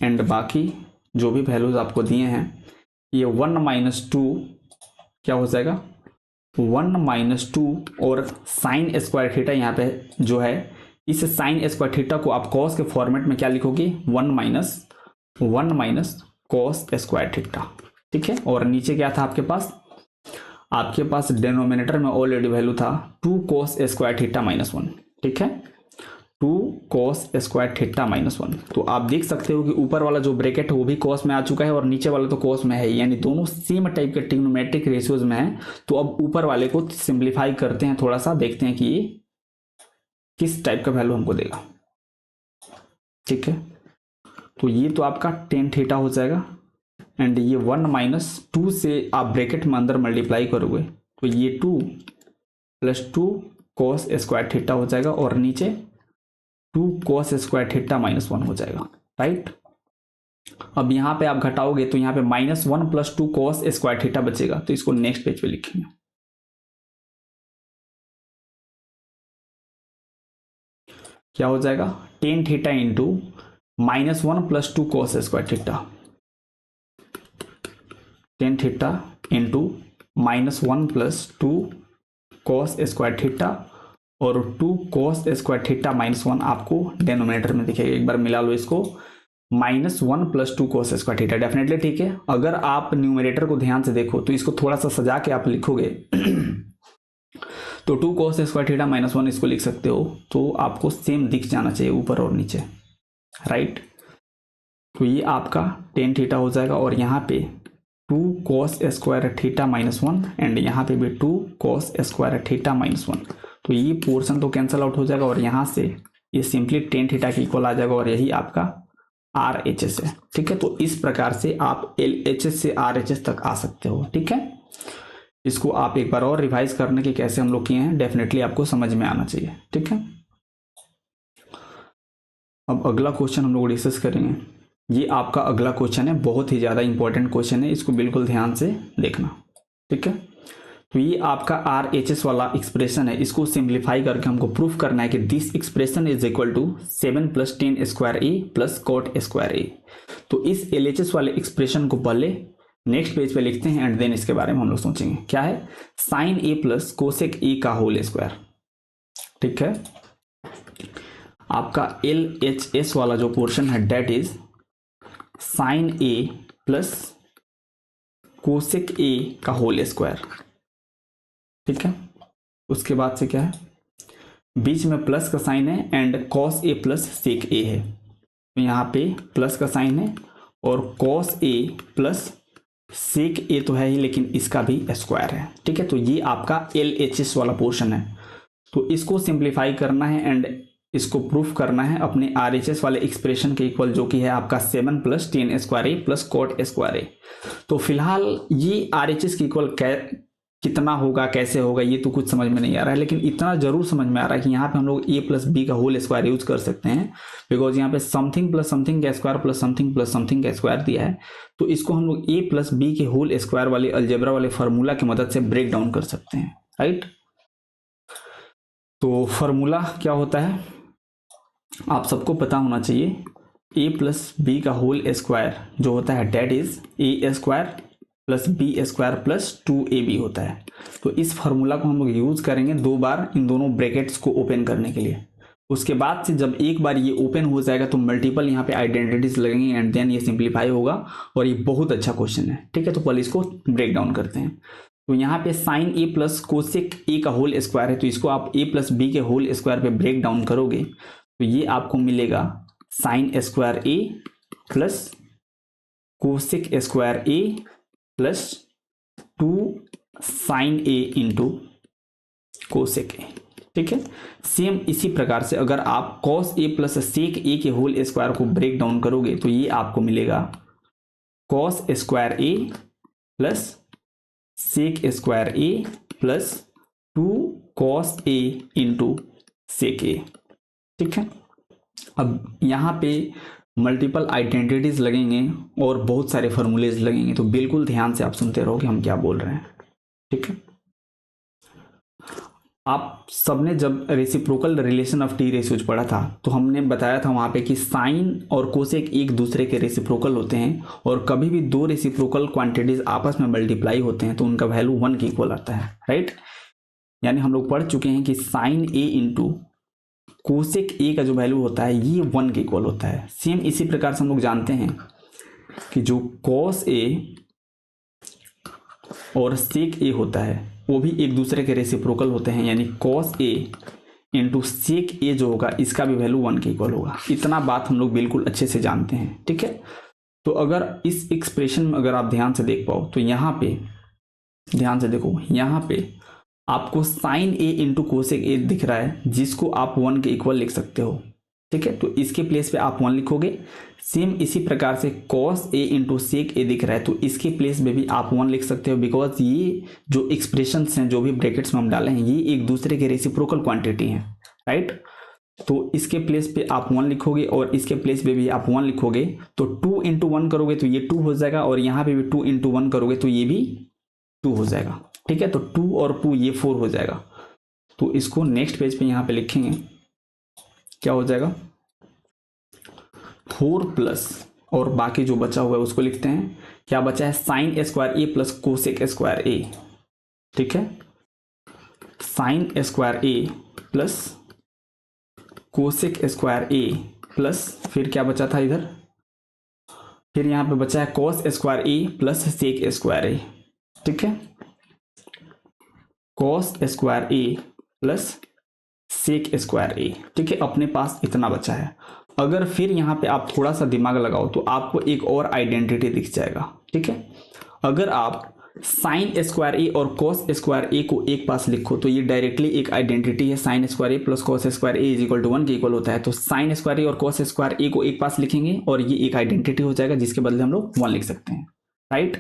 एंड बाकी जो भी वैल्यूज आपको दिए हैं ये 1 माइनस 2 क्या हो जाएगा, 1 माइनस 2 और साइन स्क्वायर थीटा यहाँ पे जो है इस साइन स्क्वायर थीटा को आप कॉस के फॉर्मेट में क्या लिखोगे, 1 माइनस कॉस स्क्वायर थीटा। ठीक है, और नीचे क्या था आपके पास डिनोमिनेटर में ऑलरेडी वैल्यू था 2 कॉस स्क्वायर थीटा -1। ठीक है, 2 कॉस स्क्वायर थीटा -1। तो आप देख सकते हो कि ऊपर वाला जो ब्रैकेट है वो भी कॉस में आ चुका है और नीचे वाला तो कॉस में है, यानी दोनों सेम टाइप के ट्रिग्नोमेट्रिक रेशियोज में है। तो अब ऊपर वाले को सिंप्लीफाई करते हैं, थोड़ा सा देखते हैं कि ये किस टाइप का वैल्यू हमको देगा। ठीक है, तो ये तो आपका 10 थीटा हो जाएगा एंड ये 1 माइनस 2 से आप ब्रैकेट में अंदर मल्टीप्लाई करोगे तो ये 2 प्लस 2 कॉस स्क्वायर थीटा हो जाएगा और नीचे 2 कॉस स्क्वायर थीटा -1 हो जाएगा, राइट। अब यहाँ पे आप घटाओगे तो यहाँ पे -1 प्लस 2 कॉस स्क्वायर थीटा बचेगा। तो इसको नेक्स्ट पेज पे लिखेंगे। क्या हो जाएगा, 10 theta into -1 plus 2 cos square theta, 10 theta into -1 plus 2 cos square theta और 2 कॉस स्क्वायर थीटा -1 आपको डिनोमिनेटर में दिखेगा। एक बार मिला लो इसको, -1 plus 2 cos square theta definitely ठीक है। अगर आप न्यूमरेटर को ध्यान से देखो तो इसको थोड़ा सा सजा के आप लिखोगे तो 2 कॉस स्क्वायर थीटा -1 इसको लिख सकते हो। तो आपको सेम दिख जाना चाहिए ऊपर और नीचे, राइट। तो ये आपका 10 थीटा हो जाएगा और यहाँ पे 2 कॉस स्क्वायर थीटा -1 एंड यहाँ पे भी 2 कॉस स्क्वायर थीटा -1। तो ये पोर्शन तो कैंसिल आउट हो जाएगा और यहाँ से ये सिंपली 10 थीटा के इक्वल आ जाएगा और यही आपका RHS है। ठीक है, तो इस प्रकार से आप LHS से RHS तक आ सकते हो। ठीक है, इसको आप एक बार और रिवाइज करने के कैसे हम लोग किए हैं डेफिनेटली आपको समझ में आना चाहिए। ठीक है, अब अगला क्वेश्चन हम लोग डिस्कस करेंगे। ये आपका अगला क्वेश्चन है, बहुत ही ज़्यादा इंपॉर्टेंट क्वेश्चन है, इसको बिल्कुल ध्यान से देखना। ठीक है, तो ये आपका RHS वाला एक्सप्रेशन है, इसको सिंप्लीफाई करके हमको प्रूफ करना है कि this expression is equal to 7 + 10 square A plus cot square ए। तो इस LHS वाले एक्सप्रेशन को पहले नेक्स्ट पेज पे लिखते हैं एंड देन इसके बारे में हम लोग सोचेंगे। क्या है, sine a plus cosec a का होल स्क्वायर। ठीक है। आपका LHS वाला जो पोर्शन है that is sine a plus cosec a का होल स्क्वायर, ठीक है। उसके बाद से क्या है, बीच में प्लस का साइन है and cos A plus sec A है, तो यहाँ पे प्लस का साइन है और कॉस ए प्लस सेक ए तो है ही लेकिन इसका भी स्क्वायर है, ठीक है। तो ये आपका LHS वाला पोर्शन है। तो इसको सिंप्लीफाई करना है एंड इसको प्रूफ करना है अपने RHS वाले एक्सप्रेशन के इक्वल, जो कि है आपका 7 + tan स्क्वायर ए प्लस कॉट स्क्वायर ए। तो फिलहाल ये RHS के इक्वल कितना होगा, कैसे होगा, ये तो कुछ समझ में नहीं आ रहा है, लेकिन इतना जरूर समझ में आ रहा है कि यहाँ पे हम लोग a + b का होल स्क्वायर यूज कर सकते हैं, बिकॉज यहाँ पे समथिंग प्लस समथिंग का square plus something plus something का स्क्वायर दिया है। तो इसको हम लोग a + b के होल स्क्वायर वाले अलजेब्रा वाले फार्मूला की मदद से ब्रेक डाउन कर सकते हैं, राइट। तो फार्मूला क्या होता है आप सबको पता होना चाहिए, a + b का होल स्क्वायर जो होता है that is a² + b² + 2ab होता है। तो इस फार्मूला को हम लोग यूज करेंगे 2 बार इन दोनों ब्रैकेट्स को ओपन करने के लिए। उसके बाद से जब एक बार ये ओपन हो जाएगा तो मल्टीपल यहाँ पे आइडेंटिटीज लगेंगे एंड देन ये सिंप्लीफाई होगा और ये बहुत अच्छा क्वेश्चन है, ठीक है। तो पहले इसको ब्रेक डाउन करते हैं। तो यहाँ पे sine a plus cosec a का होल स्क्वायर है, तो इसको आप a + b के होल स्क्वायर पे ब्रेक डाउन करोगे तो ये आपको मिलेगा sine square A plus cosec square A plus 2 sine A into cosec a, ठीक है। सेम इसी प्रकार से अगर आप कॉस ए प्लस सेक ए के होल स्क्वायर को ब्रेक डाउन करोगे तो ये आपको मिलेगा cos square A plus sec square A plus 2 cos A into sec ए, ठीक है। अब यहाँ पे मल्टीपल आइडेंटिटीज लगेंगे और बहुत सारे फॉर्मूलेज लगेंगे, तो बिल्कुल ध्यान से आप सुनते रहो कि हम क्या बोल रहे हैं, ठीक है। आप सबने जब reciprocal relation of T ratios पढ़ा था तो हमने बताया था वहाँ पे कि साइन और कोसेक एक दूसरे के रेसिप्रोकल होते हैं और कभी भी 2 रेसिप्रोकल क्वांटिटीज आपस में मल्टीप्लाई होते हैं तो उनका वैल्यू 1 के इक्वल आता है, राइट। यानी हम लोग पढ़ चुके हैं कि sine A into cosec a का जो वैल्यू होता है ये 1 के इक्वल होता है। सेम इसी प्रकार से हम लोग जानते हैं कि जो कॉस ए और सेक ए होता है वो भी एक दूसरे के रेसिप्रोकल होते हैं, यानी कॉस ए इंटू सेक ए जो होगा इसका भी वैल्यू 1 के इक्वल होगा। इतना बात हम लोग बिल्कुल अच्छे से जानते हैं, ठीक है। तो अगर इस एक्सप्रेशन में अगर आप ध्यान से देख पाओ तो यहाँ पे ध्यान से देखो, यहाँ पे आपको sine A into cosec a दिख रहा है जिसको आप 1 के इक्वल लिख सकते हो, ठीक है। तो इसके प्लेस पे आप 1 लिखोगे। सेम इसी प्रकार से कॉस ए इंटू सेक ए दिख रहा है तो इसके प्लेस में भी आप 1 लिख सकते हो, बिकॉज ये जो एक्सप्रेशंस हैं जो भी ब्रैकेट्स में हम डाले हैं ये एक दूसरे के रेसिप्रोकल क्वांटिटी हैं, राइट। तो इसके प्लेस पे आप 1 लिखोगे और इसके प्लेस पे भी आप 1 लिखोगे। तो 2 × 1 करोगे तो ये 2 हो जाएगा और यहाँ पे भी 2 × 1 करोगे तो ये भी 2 हो जाएगा, ठीक है। तो 2 और 2 ये 4 हो जाएगा। तो इसको नेक्स्ट पेज पे यहाँ पे लिखेंगे, क्या हो जाएगा 4 प्लस और बाकी जो बचा हुआ है उसको लिखते हैं। क्या बचा है sign square A plus cosec square A, ठीक है। साइन स्क्वायर ए प्लस कोसेक स्क्वायर ए प्लस फिर क्या बचा था इधर, फिर यहाँ पे बचा है cos square A plus sec square A, ठीक है। Cos square A plus sec square A, ठीक है। अपने पास इतना बचा है। अगर फिर यहाँ पे आप थोड़ा सा दिमाग लगाओ तो आपको एक और आइडेंटिटी दिख जाएगा, ठीक है। अगर आप साइन स्क्वायर ए और कॉस स्क्वायर ए को एक पास लिखो तो ये डायरेक्टली एक आइडेंटिटी है, साइन स्क्वायर ए प्लस कॉस स्क्वायर ए = 1 के इक्वल होता है। तो साइन स्क्वायर ए और कॉस स्क्वायर ए को एक पास लिखेंगे और ये एक आइडेंटिटी हो जाएगा जिसके बदले हम लोग 1 लिख सकते हैं, राइट।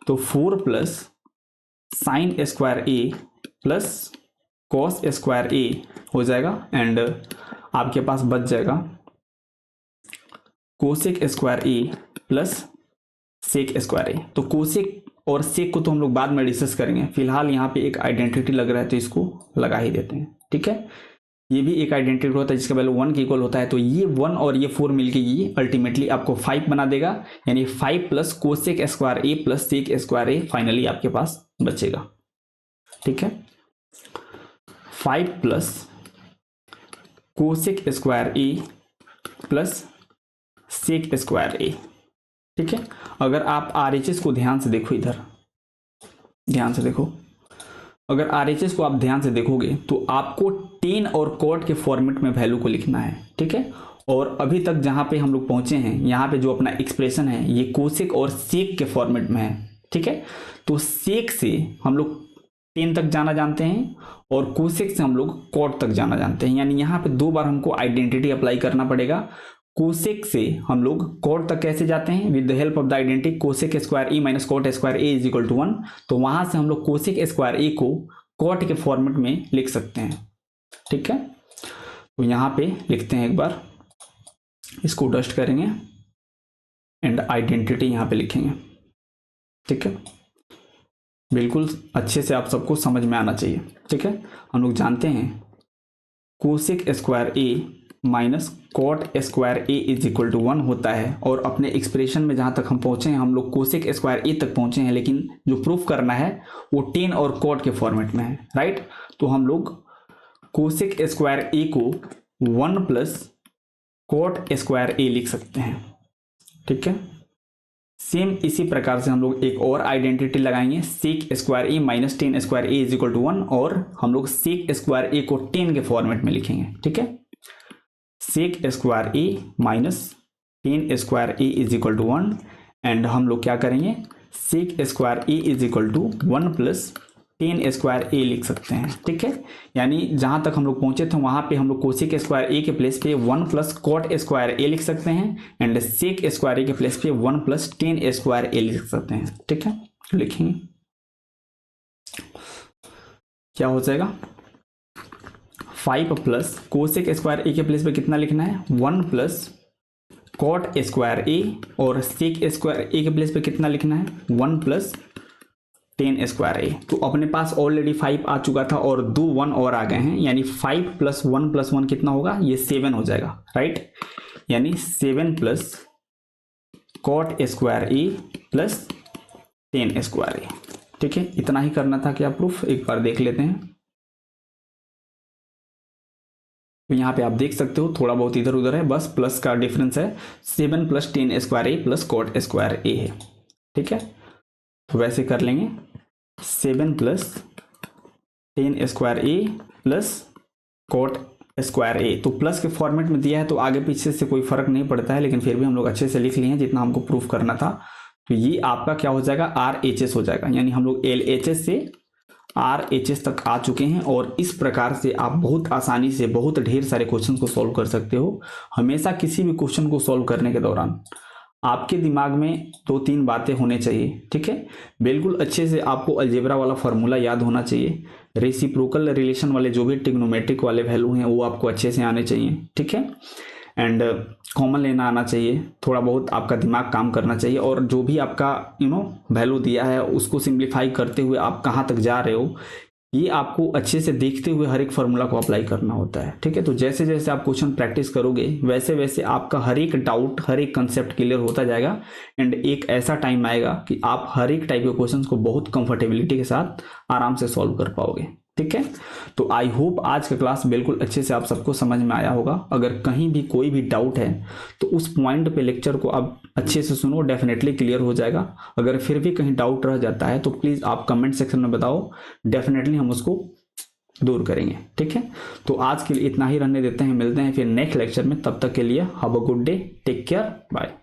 तो 4 plus sign square A plus cos square A हो जाएगा एंड आपके पास बच जाएगा कोसेक स्क्वायर ए प्लस सेक स्क्वायर ए। तो कोसेक और सेक को तो हम लोग बाद में डिस्कस करेंगे, फिलहाल यहाँ पे एक आइडेंटिटी लग रहा है तो इसको लगा ही देते हैं, ठीक है। ये भी एक आइडेंटिटी होता है जिसका वैल्यू 1 के इक्वल होता है। तो ये 1 और ये 4 मिलके ये अल्टीमेटली आपको 5 बना देगा, यानी 5 प्लस कोसेक स्क्वायर ए प्लस सेक स्क्वायर ए फाइनली आपके पास बचेगा, ठीक है। 5 plus cosec square A plus sec square A. ठीक है, अगर आप RHS को ध्यान से देखो, इधर ध्यान से देखो, अगर RHS को आप ध्यान से देखोगे तो आपको टेन और कॉट के फॉर्मेट में वैल्यू को लिखना है। ठीक है, और अभी तक जहां पे हम लोग पहुंचे हैं, यहाँ पे जो अपना एक्सप्रेशन है ये कोसेक और सेक के फॉर्मेट में है। ठीक है, तो सेक से हम लोग टेन तक जाना जानते हैं और कोसेक से हम लोग कॉट तक जाना जानते हैं। यानी यहाँ पे 2 बार हमको आइडेंटिटी अप्लाई करना पड़ेगा। कोसेक से हम लोग कॉट तक कैसे जाते हैं, with the help of the identity cosec square A minus cot square A is equal to 1। तो वहां से हम लोग कोसेक स्क्वायर ए को कॉट के फॉर्मेट में लिख सकते हैं। ठीक है, तो यहाँ पे लिखते हैं, एक बार इसको डस्ट करेंगे एंड आइडेंटिटी यहाँ पे लिखेंगे। ठीक है, बिल्कुल अच्छे से आप सबको समझ में आना चाहिए। ठीक है, हम लोग जानते हैं cosec square A minus cot square A is equal to 1 होता है, और अपने एक्सप्रेशन में जहां तक हम पहुंचे हैं हम लोग कोसेक स्क्वायर ए तक पहुंचे हैं, लेकिन जो प्रूफ करना है वो टेन और कॉट के फॉर्मेट में है। राइट, तो हम लोग कोसेक स्क्वायर ए को 1 प्लस कॉट स्क्वायर ए लिख सकते हैं। ठीक है, सेम इसी प्रकार से हम लोग एक और आइडेंटिटी लगाएंगे, sec square A minus tan square A is equal to 1, और हम लोग सेक स्क्वायर ए को 10 के फॉर्मेट में लिखेंगे। ठीक है, sec square A minus tan square A is equal to 1, and हम लोग क्या करेंगे, sec square A is equal to 1 plus tan square A लिख सकते हैं। ठीक है, यानी जहां तक हम लोग पहुंचे थे वहां पे हम लोग कोसेक स्क्वायर ए के प्लेस पे 1 प्लस कॉट स्क्वायर ए लिख सकते हैं, एंड सेक स्क्वायर ए के प्लेस पे 1 प्लस टेन स्क्वायर ए लिख सकते हैं। ठीक है, लिखेंगे, क्या हो जाएगा, 5 प्लस कोसेक स्क्वायर ए के प्लेस पे कितना लिखना है, 1 प्लस कॉट स्क्वायर ए, और सेक स्क्वायर ए के प्लेस पे कितना लिखना है, 1 प्लस टेन स्क्वायर ए। तो अपने पास ऑलरेडी 5 आ चुका था और 2 1 और आ गए हैं, यानी 5 प्लस 1 कितना होगा, ये 7 हो जाएगा। राइट, यानी 7 plus cot square A plus tan square A. ठीक है, इतना ही करना था क्या प्रूफ, एक बार देख लेते हैं। तो यहाँ पे आप देख सकते हो थोड़ा बहुत इधर उधर है, बस प्लस का डिफरेंस है, 7 प्लस टेन स्क्वायर ए प्लस कॉट स्क्वायर ए है। ठीक है, तो वैसे कर लेंगे, 7 प्लस टेन स्क्वायर ए प्लस कॉट स्क्वायर ए। तो प्लस के फॉर्मेट में दिया है तो आगे पीछे से कोई फर्क नहीं पड़ता है, लेकिन फिर भी हम लोग अच्छे से लिख लिए हैं जितना हमको प्रूफ करना था। तो ये आपका क्या हो जाएगा, RHS हो जाएगा, यानी हम लोग LHS से RHS तक आ चुके हैं। और इस प्रकार से आप बहुत आसानी से बहुत ढेर सारे क्वेश्चन को सॉल्व कर सकते हो। हमेशा किसी भी क्वेश्चन को सॉल्व करने के दौरान आपके दिमाग में 2-3 बातें होने चाहिए। ठीक है, बिल्कुल अच्छे से आपको अलजेब्रा वाला फॉर्मूला याद होना चाहिए, रेसिप्रोकल रिलेशन वाले जो भी ट्रिग्नोमेट्रिक वाले वैल्यू हैं वो आपको अच्छे से आने चाहिए। ठीक है, एंड कॉमन लेना आना चाहिए, थोड़ा बहुत आपका दिमाग काम करना चाहिए, और जो भी आपका वैल्यू दिया है उसको सिंप्लीफाई करते हुए आप कहाँ तक जा रहे हो ये आपको अच्छे से देखते हुए हर एक फॉर्मूला को अप्लाई करना होता है। ठीक है, तो जैसे जैसे आप क्वेश्चन प्रैक्टिस करोगे वैसे वैसे आपका हर एक डाउट हर एक कंसेप्ट क्लियर होता जाएगा, एंड एक ऐसा टाइम आएगा कि आप हर एक टाइप के क्वेश्चंस को बहुत कंफर्टेबिलिटी के साथ आराम से सॉल्व कर पाओगे। ठीक है, तो आई होप आज का क्लास बिल्कुल अच्छे से आप सबको समझ में आया होगा। अगर कहीं भी कोई भी डाउट है तो उस पॉइंट पे लेक्चर को आप अच्छे से सुनो, डेफिनेटली क्लियर हो जाएगा। अगर फिर भी कहीं डाउट रह जाता है तो प्लीज़ आप कमेंट सेक्शन में बताओ, डेफिनेटली हम उसको दूर करेंगे। ठीक है, तो आज के लिए इतना ही रहने देते हैं, मिलते हैं फिर नेक्स्ट लेक्चर में। तब तक के लिए have a good day, take care, bye.